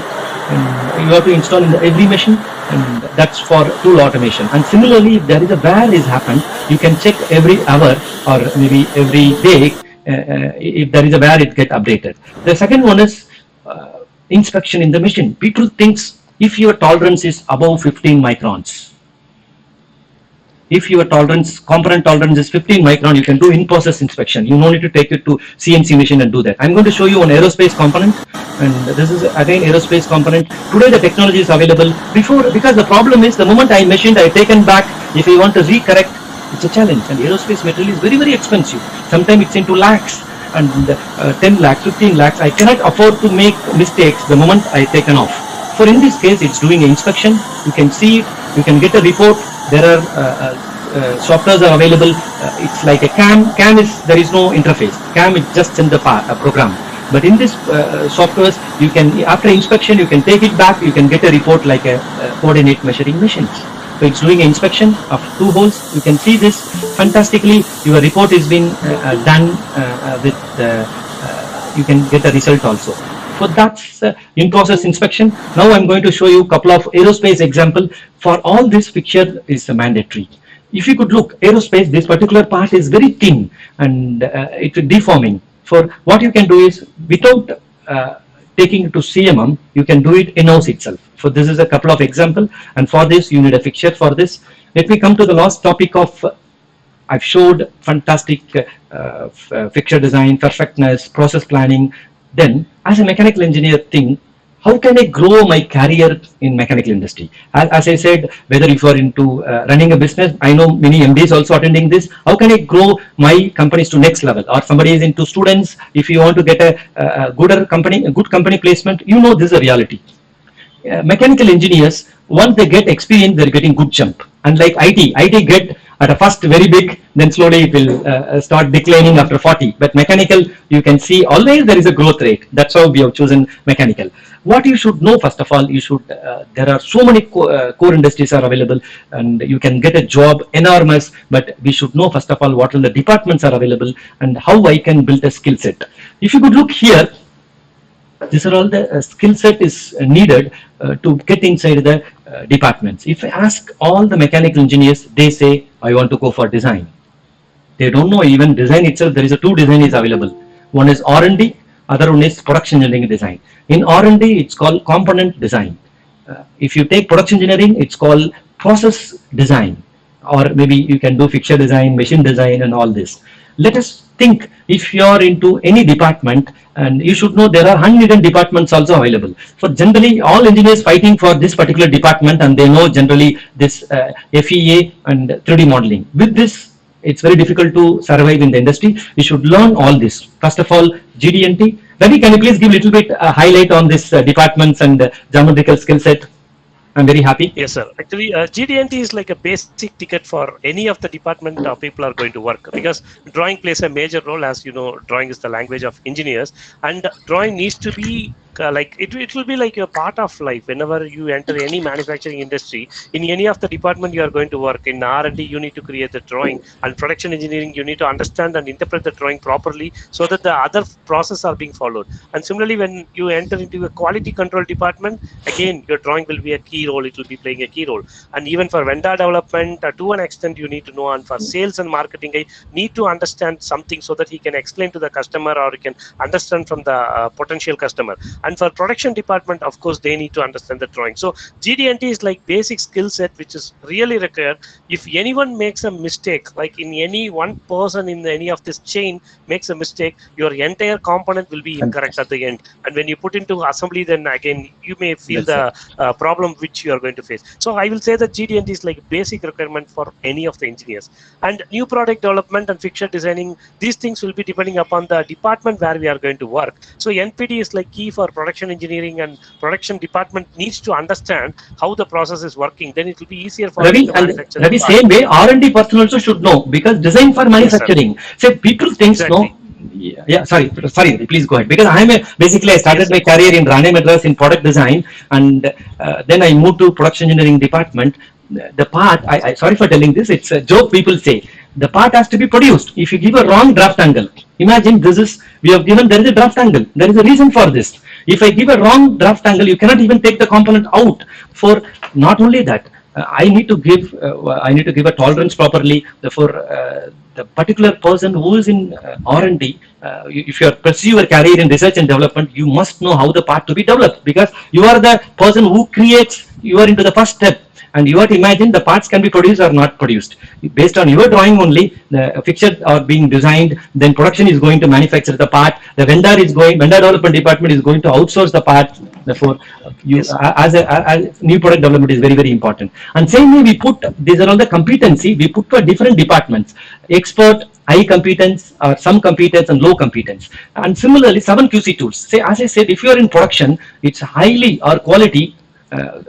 And you have to install in every machine, and that's for tool automation. And similarly, if there is a wear is happened, you can check every hour or maybe every day. If there is a wear, it get updated. The second one is inspection in the machine. People thinks if your tolerance is above 15 microns, if your component tolerance is 15 micron, you can do in-process inspection. You don't need to take it to CNC machine and do that. I'm going to show you an aerospace component, and this is again aerospace component. Today the technology is available. Because the problem is, the moment I machined, I taken back. If you want to recorrect, it's a challenge, and aerospace material is very expensive. Sometimes it's into lakhs, and 10 lakhs, 15 lakhs. I cannot afford to make mistakes the moment I taken off. For in this case, it's doing an inspection. You can see it. You can get a report. There are softwares are available. It's like a CAM. CAM is, there is no interface. CAM is just in the program. But in this softwares, you can, after inspection, you can take it back. You can get a report like a coordinate measuring machines. So it's doing an inspection of 2 holes. You can see this fantastically. Your report is being done with. You can get the result also. So that's in-process inspection. Now I'm going to show you a couple of aerospace example. For all this picture is mandatory. If you could look, aerospace, this particular part is very thin and it's deforming. For what you can do is, without taking it to CMM, you can do it in-house itself. So this is a couple of example, and for this you need a fixture for this. Let me come to the last topic of I've showed fantastic fixture design, perfectness, process planning. Then as a mechanical engineer thing, how can I grow my career in mechanical industry? As I said, whether if you are into running a business, I know many MDs also attending this. How can I grow my companies to next level? Or somebody is into students, if you want to get a good company placement, you know this is a reality. Mechanical engineers, once they get experience, they're getting good jump. Unlike IT get at a first very big, then slowly it will start declining after 40. But mechanical, you can see always there is a growth rate. That's how we have chosen mechanical. What you should know, first of all, you should, there are so many core industries are available, and you can get a job enormous, but we should know, first of all, what all the departments are available and how I can build a skill set. If you could look here, these are all the skill set is needed to get inside the departments. If I ask all the mechanical engineers, they say, I want to go for design. They don't know even design itself. There is a two design is available. One is R&D, other one is production engineering design. In R&D, it's called component design. If you take production engineering, it's called process design, or maybe you can do fixture design, machine design, and all this. Let us think, if you are into any department, and you should know there are 100 departments also available. So generally all engineers fighting for this particular department, and they know generally this FEA and 3D modeling. With this, it's very difficult to survive in the industry. We should learn all this. First of all, GD&T. Ravi, can you please give a little bit highlight on this departments and geometrical skill set? I'm very happy. Yes, sir. Actually, GD&T is like a basic ticket for any of the department people are going to work, because drawing plays a major role. As you know, drawing is the language of engineers, and drawing needs to be like it will be like a part of life. Whenever you enter any manufacturing industry, in any of the department you are going to work, in R&D you need to create the drawing, and production engineering you need to understand and interpret the drawing properly so that the other processes are being followed. And similarly, when you enter into a quality control department, again your drawing will be a key role. It will be playing a key role. And even for vendor development, to an extent you need to know, and for sales and marketing, I need to understand something so that he can explain to the customer, or he can understand from the potential customer. And for production department, of course, they need to understand the drawing. So GD&T is like basic skill set which is really required. If anyone makes a mistake, like in any one person in any of this chain makes a mistake, your entire component will be incorrect at the end. And when you put into assembly, then again you may feel the problem which you are going to face. So I will say that GD&T is like basic requirement for any of the engineers. And new product development and fixture designing, these things will be depending upon the department where we are going to work. So NPD is like key for production engineering, and production department needs to understand how the process is working. Then it will be easier for Ravi, the manufacturer. Ravi, same way R&D person also should know, because design for manufacturing. So people think Exactly. no. Sorry, please go ahead. Because basically I started my career in Rane Madras in product design, and then I moved to production engineering department. The part, I sorry for telling this, it's a joke people say. The part has to be produced. If you give a wrong draft angle, imagine this is, we have given, there is a draft angle. There is a reason for this. If I give a wrong draft angle, you cannot even take the component out. For not only that, I need to give a tolerance properly. Therefore, the particular person who is in R&D, if you pursue your career in research and development, you must know how the part to be developed, because you are the person who creates. You are into the first step. And you have to imagine the parts can be produced or not produced. Based on your drawing only, the fixtures are being designed, then production is going to manufacture the part, the vendor development department is going to outsource the part. Therefore, as new product development is very, very important. And same way we put, these are all the competency, we put for different departments, expert, high competence, or some competence and low competence. And similarly, 7 QC tools. Say, as I said, if you are in production, it's highly or quality.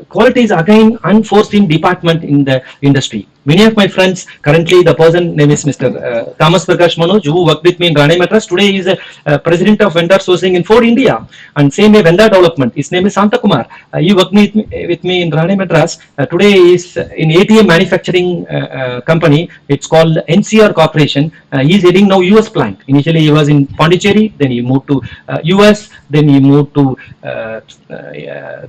Quality is again unforeseen department in the industry. Many of my friends, currently the person name is Mr. Thomas Prakash Manoj, who worked with me in Rane Madras. Today he is a president of vendor sourcing in Ford India. And same way vendor development, his name is Santa Kumar. He worked with me in Rane Madras. Today he is in ATM manufacturing company. It's called NCR Corporation. He is heading now US plant. Initially he was in Pondicherry, then he moved to US, then he moved to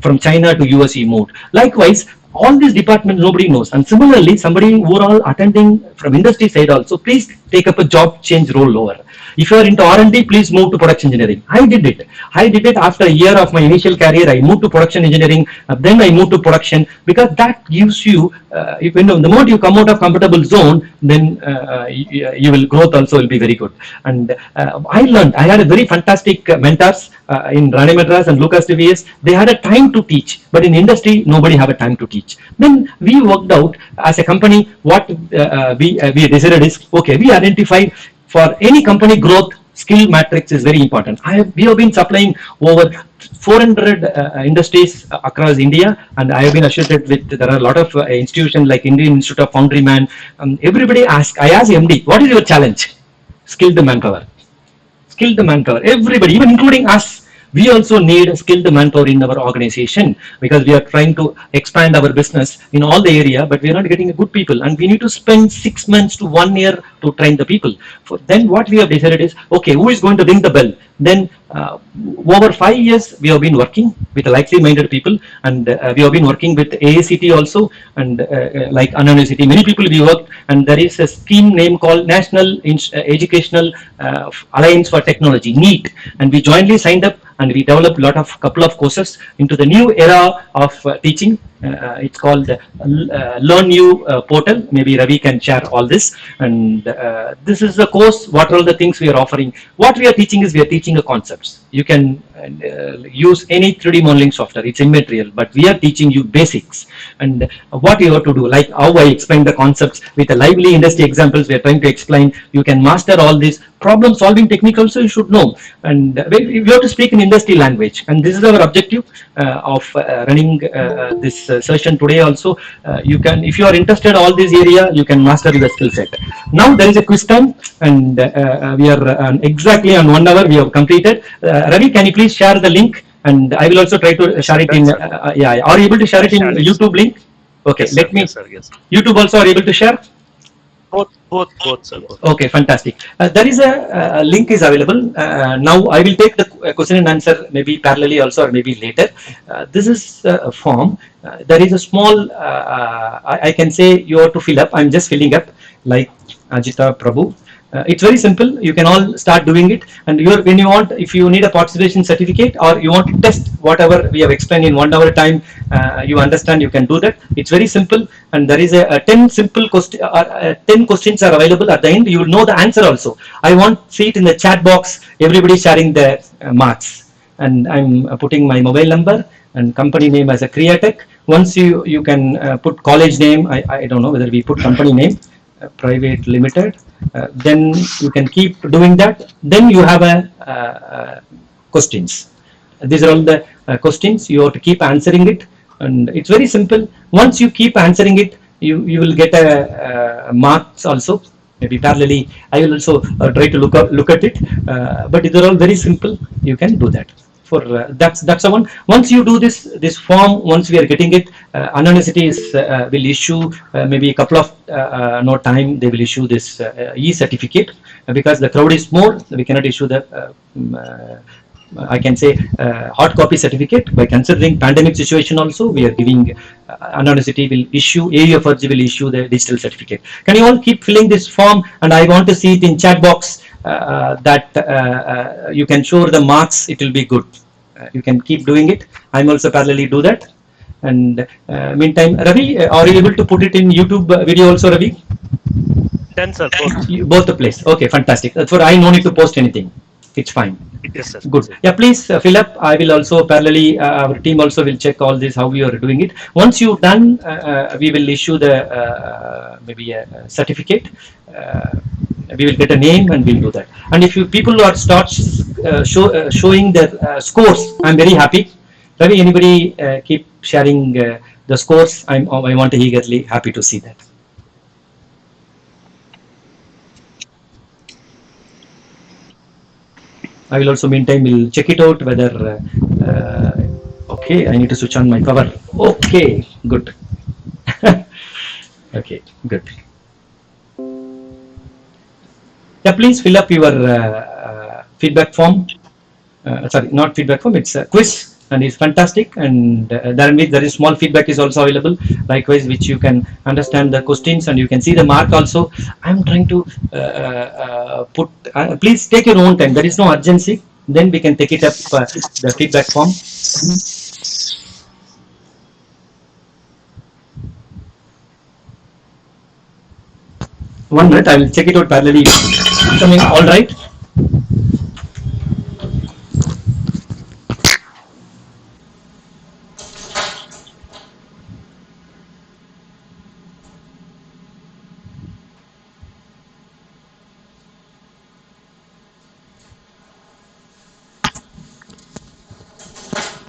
from China to US he moved. Likewise, all these departments nobody knows. And similarly, somebody overall attending from industry side also, please take up a job change role over. If you are into R&D, please move to production engineering. I did it. I did it after a year of my initial career. I moved to production engineering. Then I moved to production, because that gives you, if, the moment you come out of comfortable zone, then you will growth also will be very good. And I learned. I had a very fantastic mentors in Rani Madras and Lucas TVS. They had a time to teach, but in industry nobody have a time to teach. Then we worked out as a company what we decided is, okay, we identified for any company growth, skill matrix is very important. We have been supplying over 400 industries across India, and I have been associated with, there are a lot of institutions like Indian Institute of Foundry Man. Everybody I ask MD, what is your challenge? Skilled manpower. Skilled manpower. Everybody, even including us, we also need skilled manpower in our organization, because we are trying to expand our business in all the area, but we are not getting good people, and we need to spend 6 months to 1 year to train the people. Then what we have decided is, okay, who is going to ring the bell? Then over 5 years we have been working with likely minded people, and we have been working with AACT also, and like Anna University, many people we worked, and there is a scheme name called National Educational Alliance for Technology, NEET, and we jointly signed up, and we developed couple of courses into the new era of teaching. It's called Learn You portal. Maybe Ravi can share all this. And this is the course. What are all the things we are offering? What we are teaching is, we are teaching the concepts. You can use any 3D modeling software. It's immaterial, but we are teaching you basics and what you have to do. Like how I explain the concepts with a lively industry examples. We are trying to explain. You can master all these problem solving technique also. You should know, and you have to speak in industry language. And this is our objective of running this session today also. You can, if you are interested all this area, you can master the skill set. Now there is a quiz time, and we are exactly on 1 hour we have completed. Ravi, can you please share the link, and I will also try to share it in yeah, are you able to share it in YouTube link? Okay, Yes, let me, yes, sir, yes. YouTube also are able to share? Both, sir. Both. Okay, fantastic. There is a link is available. Now I will take the question and answer maybe parallelly also, or maybe later. This is a form. There is a small, I can say you have to fill up. I'm just filling up like Ajita Prabhu. It's very simple. You can all start doing it. And when you want, if you need a participation certificate, or you want to test whatever we have explained in 1 hour time, you understand, you can do that. It's very simple. And there is a 10 simple question, 10 questions are available at the end. You will know the answer also. I want see it in the chat box. Everybody sharing their marks. And I'm putting my mobile number and company name as a Createch. Once you can put college name. I don't know whether we put company name. Private Limited, then you can keep doing that. Then you have a questions. These are all the questions. You have to keep answering it, and it's very simple. Once you keep answering it, you will get a marks also. Maybe parallelly, I will also try to look at it. But these are all very simple. You can do that. For that's the one. Once you do this form, once we are getting it, Anna University will issue maybe a couple of no time. They will issue this e-certificate, because the crowd is more. We cannot issue the I can say hard copy certificate. By considering pandemic situation also, we are giving Anna University will issue, AUFRG will issue the digital certificate. Can you all keep filling this form? And I want to see it in chat box. That you can show the marks, it will be good. You can keep doing it. I'm also parallelly do that. And meantime, Ravi, are you able to put it in YouTube video also, Ravi? Done, sir. Both. Both the place. Okay, fantastic. That's for I no need to post anything. It's fine. Yes, sir. Good. Yeah, please fill up. I will also parallelly, our team also will check all this, how we are doing it. Once you've done, we will issue the maybe a certificate. We will get a name and we'll do that. And if you people are showing their scores, I'm very happy. Ravi, anybody keep sharing the scores? I want to eagerly happy to see that. I will also meantime will check it out whether okay, I need to switch on my power. Okay, good. Okay, good. Yeah, please fill up your feedback form. Sorry, not feedback form, it's a quiz. and it's fantastic. And there is small feedback is also available, likewise, which you can understand the questions and you can see the mark also. I'm trying to put. Please take your own time. There is no urgency. Then we can take it up the feedback form. One minute, I will check it out parallelly. Coming all right.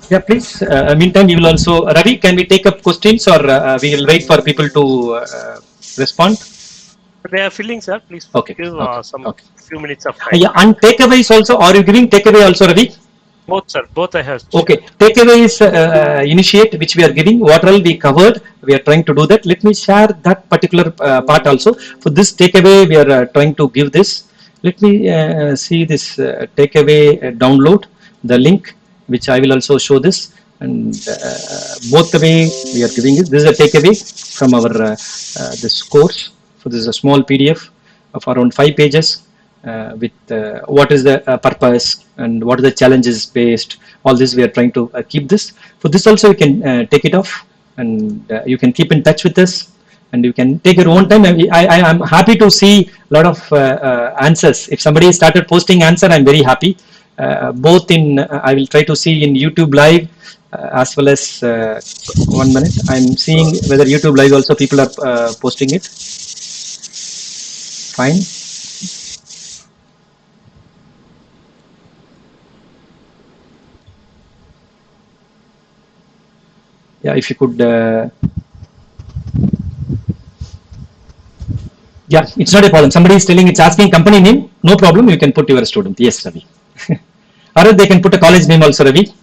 Yeah, please. Meantime, we will also, Ravi, can we take up questions or we will wait for people to respond? They are filling, sir. Please Okay, give okay, some okay. few minutes of time. Yeah, and takeaways also. Are you giving takeaway also, Ravi? Both, sir. Both I have. Okay, takeaway is initiate, which we are giving. What all we covered, we are trying to do that. Let me share that particular part also. For this takeaway, we are trying to give this. Let me see this takeaway download, the link, which I will also show this. And both the way we are giving it. This is a takeaway from our this course. So this is a small PDF of around 5 pages. With what is the purpose and what are the challenges faced, all this we are trying to keep this. For this also you can take it off and you can keep in touch with us and you can take your own time. I am happy to see a lot of answers. If somebody started posting answer, I am very happy. Both in I will try to see in YouTube live as well as 1 minute. I am seeing whether YouTube live also people are posting it. Fine. Yeah, if you could, yeah, it's not a problem. Somebody is telling it's asking company name, no problem. You can put your student. Yes, Ravi. Or they can put a college name also, Ravi.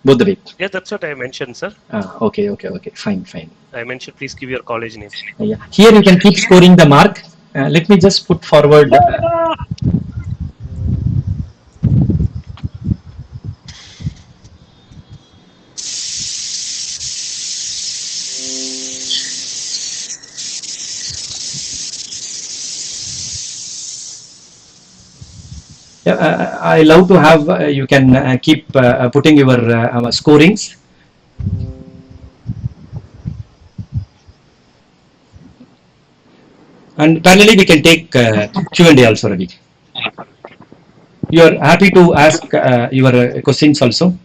Both the way. Yeah, that's what I mentioned, sir. Okay. Fine. I mentioned please give your college name. Yeah. Here you can keep scoring the mark. Let me just put forward. I love to have, you can keep putting your scorings. And parallelly we can take Q&A also, Ravi. You are happy to ask your questions also.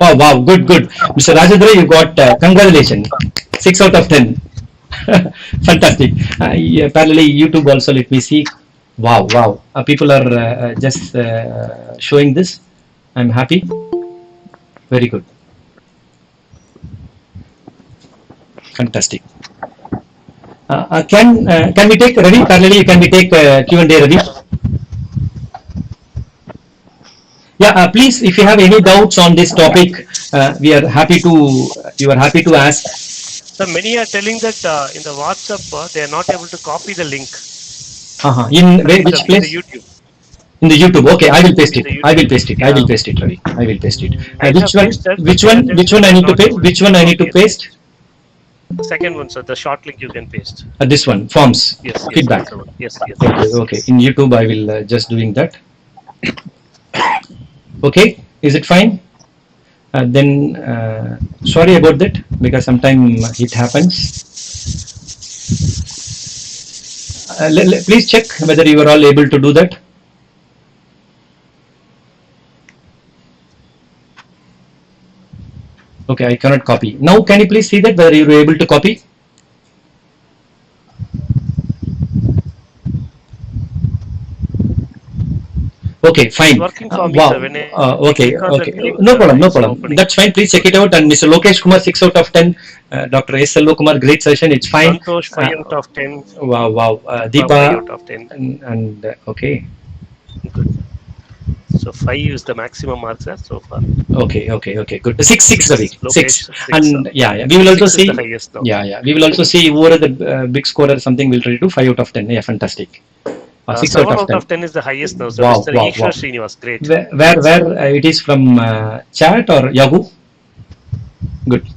Oh, wow, good. Mr. Rajendra, you got, congratulations, 6 out of 10. Fantastic. Yeah, parallelly YouTube also, let me see. Wow. People are just showing this. I'm happy. Very good. Fantastic. Can we take Ravi? Parallelly, can we take Q&A, Ravi? Yeah, please, if you have any doubts on this topic, we are happy to. You are happy to ask. So many are telling that in the WhatsApp they are not able to copy the link. In which place? In the YouTube. In the YouTube. Okay, I will paste it. Yeah. I will paste it, Ravi. I will paste it. I Which have one? pasted, Which but one? Which one I need to paste? Which one I need to paste? The second one, sir, the short link you can paste. This one. Forms. Yes. Feedback. That's the one. Yes. Okay. In YouTube, I will just doing that. Okay, is it fine? Then sorry about that because sometimes it happens. Please check whether you are all able to do that. Okay, I cannot copy. Now, can you please see that whether you are able to copy? Okay, fine. Working for me, Wow. sir, when Okay. link, No problem. opening. That's fine. Please check it out. And Mr. Lokesh Kumar, 6 out of 10. Dr. S. Selva Kumar, great session. It's fine. Santosh, 5 out of 10. Wow. 5 Deepa. out of 10. And okay. Good. So 5 is the maximum mark, sir, so far. Okay. Good. 6, Ravi. Lokesh, 6. 6, And yeah. We will also 6 is see. the highest now. Yeah. We will also see who are the big scorer. Something we'll try to do 5 out of 10. Yeah, fantastic. 6 7 out of 10. is the highest now, sir. Wow, Mr. wow, Ishwar wow. Srinivas, great. Where it is from chat or Yahoo? Good.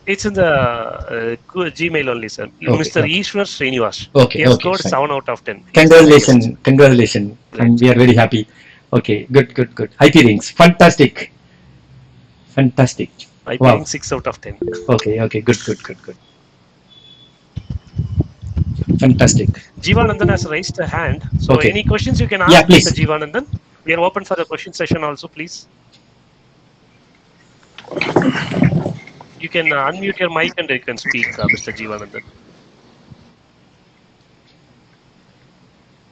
It's in the Gmail only, sir. Mr. Okay. Ishwar Srinivas. Okay, He has okay, scored fine. 7 out of 10. He is the highest. Congratulations. Great. We are very happy. Okay, good. IP rings. Fantastic. I Wow. think 6 out of 10. Okay, good. Fantastic. Jivanandan has raised a hand. So Okay. any questions you can ask, Yeah, please. Mr. Jivanandan? We are open for the question session also, please. You can unmute your mic and you can speak, Mr. Jivanandan.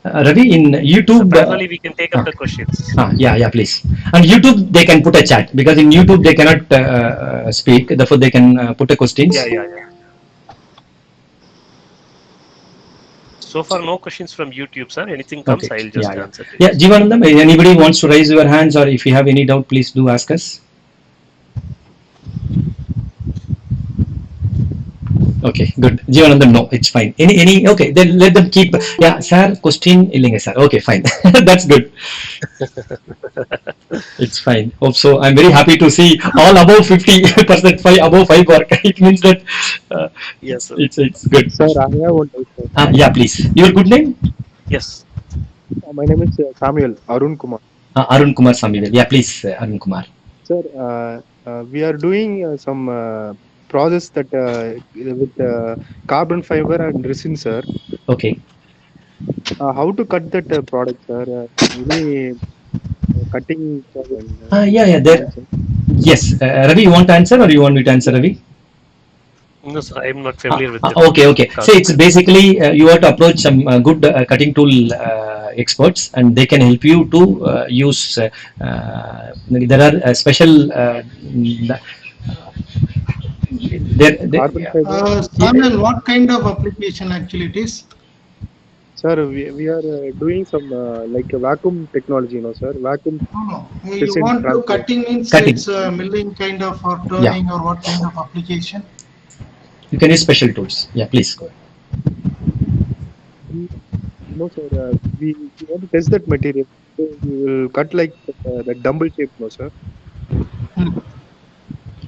Ravi, in YouTube. Parallelly, we can take up the questions. Yeah, please. On YouTube, they can put a chat because in YouTube they cannot speak. Therefore, they can put a questions. Yeah. So far, no questions from YouTube, sir. Anything comes, Okay. I'll just Yeah. answer. Yeah, Jivanandam, anybody wants to raise your hands or if you have any doubt, please do ask us. Okay, good. Jivanandam, no, it's fine. Okay, then let them keep. Yeah, sir, question illinga, sir. Okay, fine. That's good. It's fine. Hope so. I'm very happy to see all above 50%, above 5 work. It means that Yes, sir. it's good. Sir, I have one doubt, sir. Yeah, please. Your good name? Yes. My name is Samuel Arun Kumar. Arun Kumar Samivel. Yeah, please, Arun Kumar. Sir, we are doing some process that with carbon fiber and resin, sir. Okay. How to cut that product, sir? Any cutting? Yeah. There. Yes. Ravi, you want to answer or you want me to answer, Ravi? No, sir, I'm not familiar with it. Okay. So it's basically you have to approach some good cutting tool experts, and they can help you to use. There are special. Carbon fiber. Samuel, what kind of application actually it is? Sir, we are doing some like a vacuum technology, sir. Vacuum. No. You resin want to transfer. cutting means Cutting. it's milling kind of or turning or what kind of application? You can use special tools. Yeah, please go. No, sir. We want to test that material. So we will cut like that dumbbell shape, no, sir.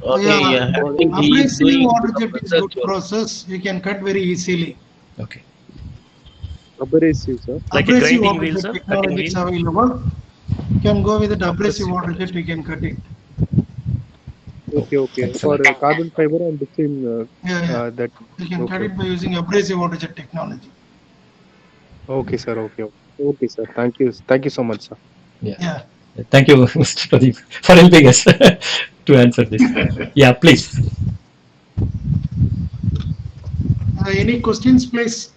Okay, Yeah. I think he is Abrasive doing water jet is research good process. You can cut very easily. Okay. Abrasive, sir. Like a Abrasive grinding water wheel, jet sir? technology is Cutting available. You can go with the abrasive water jet. You can cut it. Okay. For carbon fiber and resin, Yeah. that. You can cut Okay. it by using abrasive water jet technology. Okay, sir. Okay, sir. Thank you so much, sir. Yeah. Thank you, Mr. Pradeep, for helping us to answer this. Yeah, please. Any questions, please?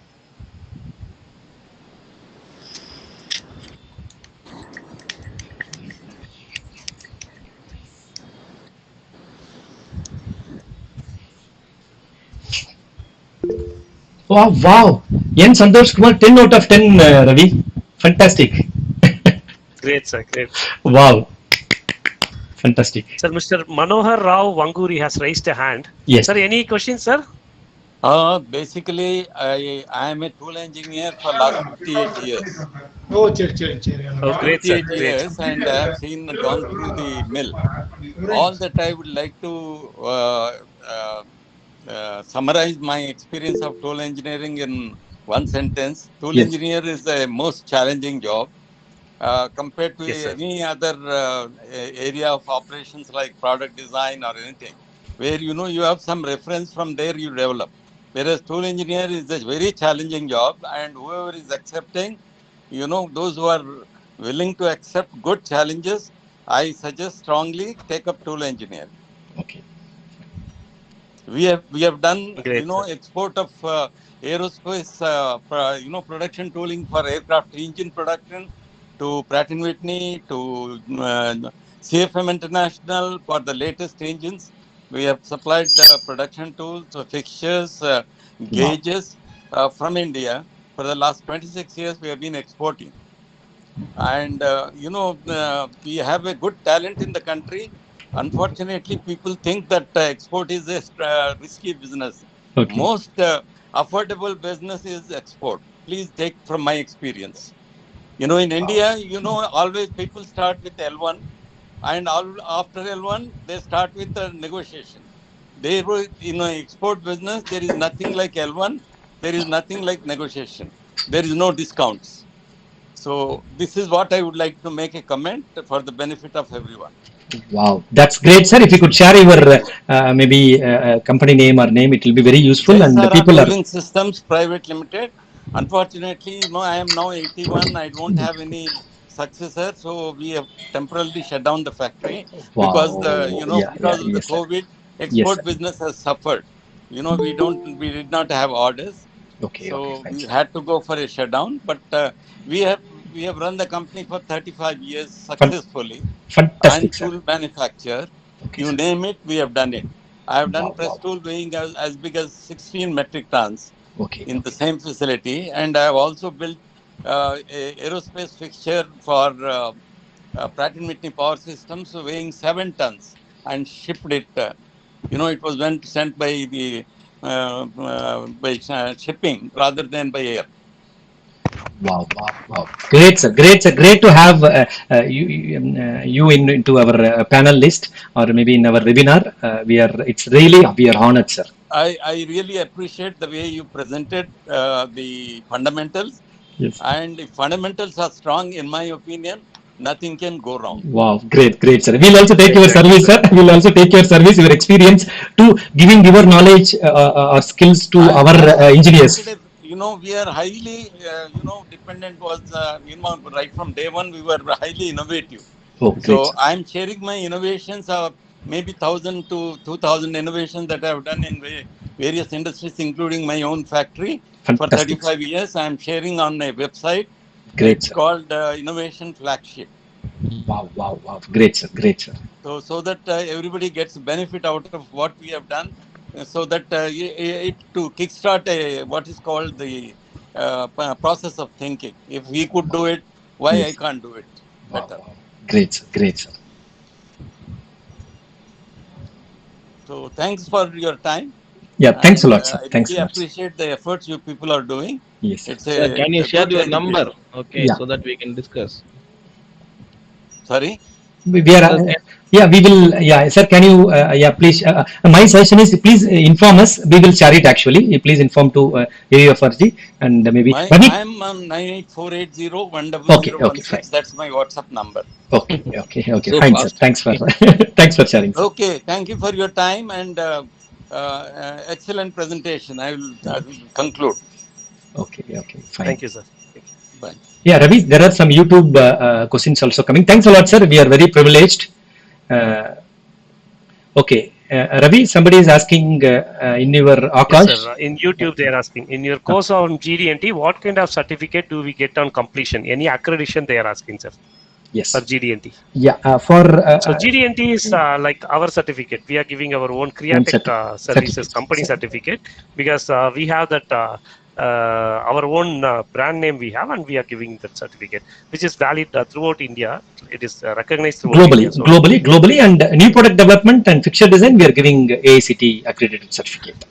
Wow. N. Santosh Kumar, 10 out of 10, Ravi. Fantastic. Great, sir. Great. Wow. Fantastic. Sir, Mr. Manohar Rao Vanguri has raised a hand. Yes. Sir, any questions, sir? Basically, I am a tool engineer for last 58 years. Oh, cherry. Oh, great, sir. 58 Great. years, and I have gone through the mill. All that I would like to summarize my experience of tool engineering in one sentence. Tool engineer is the most challenging job compared to any other area of operations like product design or anything, where you have some reference from there you develop. Whereas tool engineer is a very challenging job, and whoever is accepting, those who are willing to accept good challenges, I suggest strongly take up tool engineering. Okay. We have done Great, export of aerospace production tooling for aircraft engine production to Pratt & Whitney, to CFM International for the latest engines. We have supplied production tools, fixtures, gauges from India. For the last 26 years, we have been exporting. And, we have a good talent in the country. Unfortunately, people think that export is a risky business. Okay. Most affordable business is export. Please take from my experience. You know, in India, you know, always people start with L1, and after L1 they start with the negotiation. They were, you know, export business. There is nothing like L1. There is nothing like negotiation. There is no discounts. So this is what I would like to make a comment for the benefit of everyone. Wow, that's great, sir. If you could share your maybe company name or name, it will be very useful. And the Jaisara people are. Tooling Systems Private Limited. Unfortunately, you know, I am now 81. I don't have any successor, so we have temporarily shut down the factory because Wow. the, you know, Yeah, because of the yes, sir. COVID, Yes, sir. export business has suffered. You know, we did not have orders, Okay, so fine, we sir. had to go for a shutdown. But we have run the company for 35 years Fan- successfully, Fantastic, and sir. tool manufacture. Okay, You sir. name it, we have done it. I have done Wow, press wow. tool weighing as big as 16 metric tons Okay, in the okay. same facility, and I have also built a aerospace fixture for Pratt & Whitney Power Systems weighing 7 tons and shipped it. You know, it was sent by the shipping rather than by air. Wow, wow, wow. Great, sir. Great, sir. Great to have you into our panel list or maybe in our webinar. We are honored, sir. I really appreciate the way you presented the fundamentals. Yes. And if fundamentals are strong, in my opinion, nothing can go wrong. Wow, great, sir. We'll also take your Exactly, service, sir. We'll also take your service, your experience to giving your knowledge or skills to I am our not engineers. you know, we are highly, you know, dependent was, you know, right from day one, we were highly innovative. Oh, great, So sir. I'm sharing my innovations of maybe 1,000 to 2,000 innovations that I've done in various industries, including my own factory for Fantastic, sir. 35 years. I'm sharing on my website. Great, It's sir. called Innovation Flagship. Wow. Great, sir. Great, sir. So that everybody gets benefit out of what we have done, so that it to kickstart what is called the process of thinking. If we could do it, why I Yes. can't do it better? Wow. Great, sir. Great, sir. So thanks for your time, Yeah, thanks a and lot, sir. I Thanks really a lot, sir. appreciate the efforts you people are doing. Yes, sir. It's Sir, can you a share good your education. number? Okay, Yeah. so that we can discuss. Sorry. We are, Sir, yeah, we will, yeah, sir, can you, yeah, please, my suggestion is please inform us. We will share it actually. Please inform to AUFRG and maybe Ravi. I'm on 98480 Okay, fine. 10016. That's my WhatsApp number. Okay, so fine, sir. fast. Thanks for, thanks for sharing, sir. Okay, thank you for your time and excellent presentation. I will conclude. Okay, fine. Thank you, sir. Bye. Yeah, Ravi, there are some YouTube questions also coming. Thanks a lot, sir. We are very privileged. Okay, Ravi, somebody is asking in your Akash. Yes, sir. In YouTube, they are asking, in your course on GD&T, what kind of certificate do we get on completion? Any accreditation they are asking, sir, Yes. for GD&T? Yeah, So GD&T is like our certificate. We are giving our own Createch services company certificate because we have that our own brand name we have, and we are giving that certificate, which is valid throughout India. It is recognized throughout globally, India. So globally, and new product development and fixture design, we are giving AICT accredited certificate.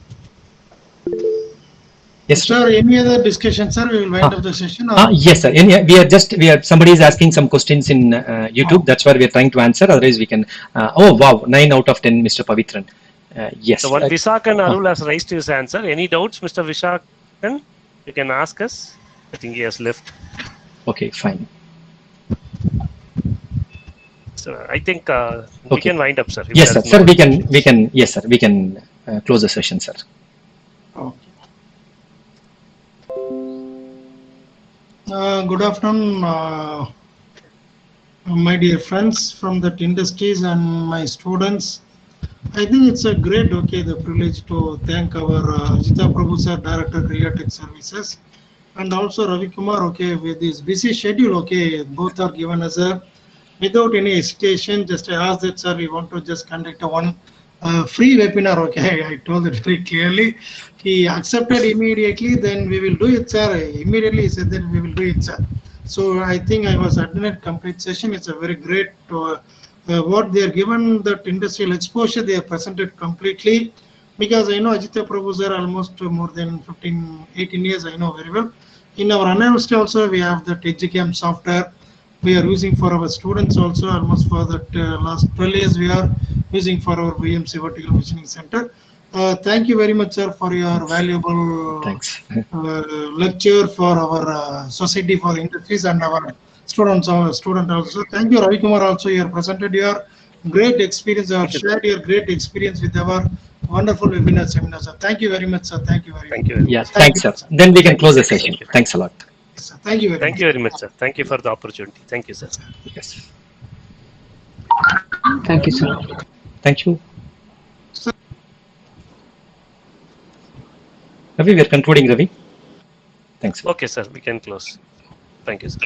Yes, sir. Any other discussion, sir? We will wind up the session. Yes, sir. Somebody is asking some questions in YouTube. That's where we are trying to answer. Otherwise, we can. Oh, wow, 9 out of 10, Mr. Pavitran. Yes. So one Visakan Arul has raised his answer. Any doubts, Mr. Visakan? You can ask us. I think he has left. Okay, fine. So I think we can wind up, sir. Yes, sir. Sir, we can. Yes, sir. We can close the session, sir. Okay. Good afternoon, my dear friends from that industries and my students. I think it's a great, the privilege to thank our Ajitha Prabhu sir, Director Createch Services, and also Ravi Kumar, with his busy schedule, both are given us without any hesitation. Just I asked that, sir, we want to just conduct one free webinar, I told it very clearly. He accepted immediately, then we will do it, sir. Immediately he said that we will do it, sir. So I think I was attended complete session. It's a very great what they are given, that industrial exposure they are presented completely, because I know Ajitha Prabhu sir almost more than 18 years, I know very well. In our university also, we have that EduCam software we are using for our students also. Almost for that last 12 years, we are using for our VMC Vertical Machining Center. Thank you very much, sir, for your valuable Thanks. lecture for our Society for Industries and our student also. Thank you, Ravi Kumar. Also, you have presented your great experience, or shared your great experience with our wonderful webinar seminar, sir. Thank you very much, sir. Thank you very much. Thank you very much. Yeah, Thank thanks, you, sir. sir. Then we can close the Thank you. session. Thank you. Thanks a lot. Yes, sir. Thank you very Thank much. you very much, sir. Thank you for the opportunity. Thank you, sir. Yes. Thank you, sir. Thank you. Sir. Ravi, we are concluding, Ravi. Thanks. Okay, sir. We can close. Thank you, sir.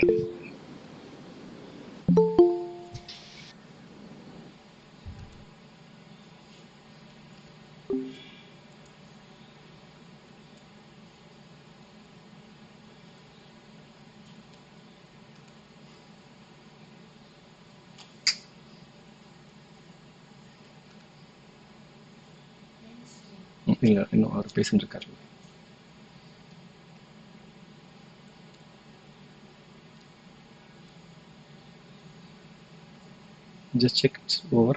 இல்ல இன்னும் அவர் பேசிட்டு இருக்காரு. Just check it's over.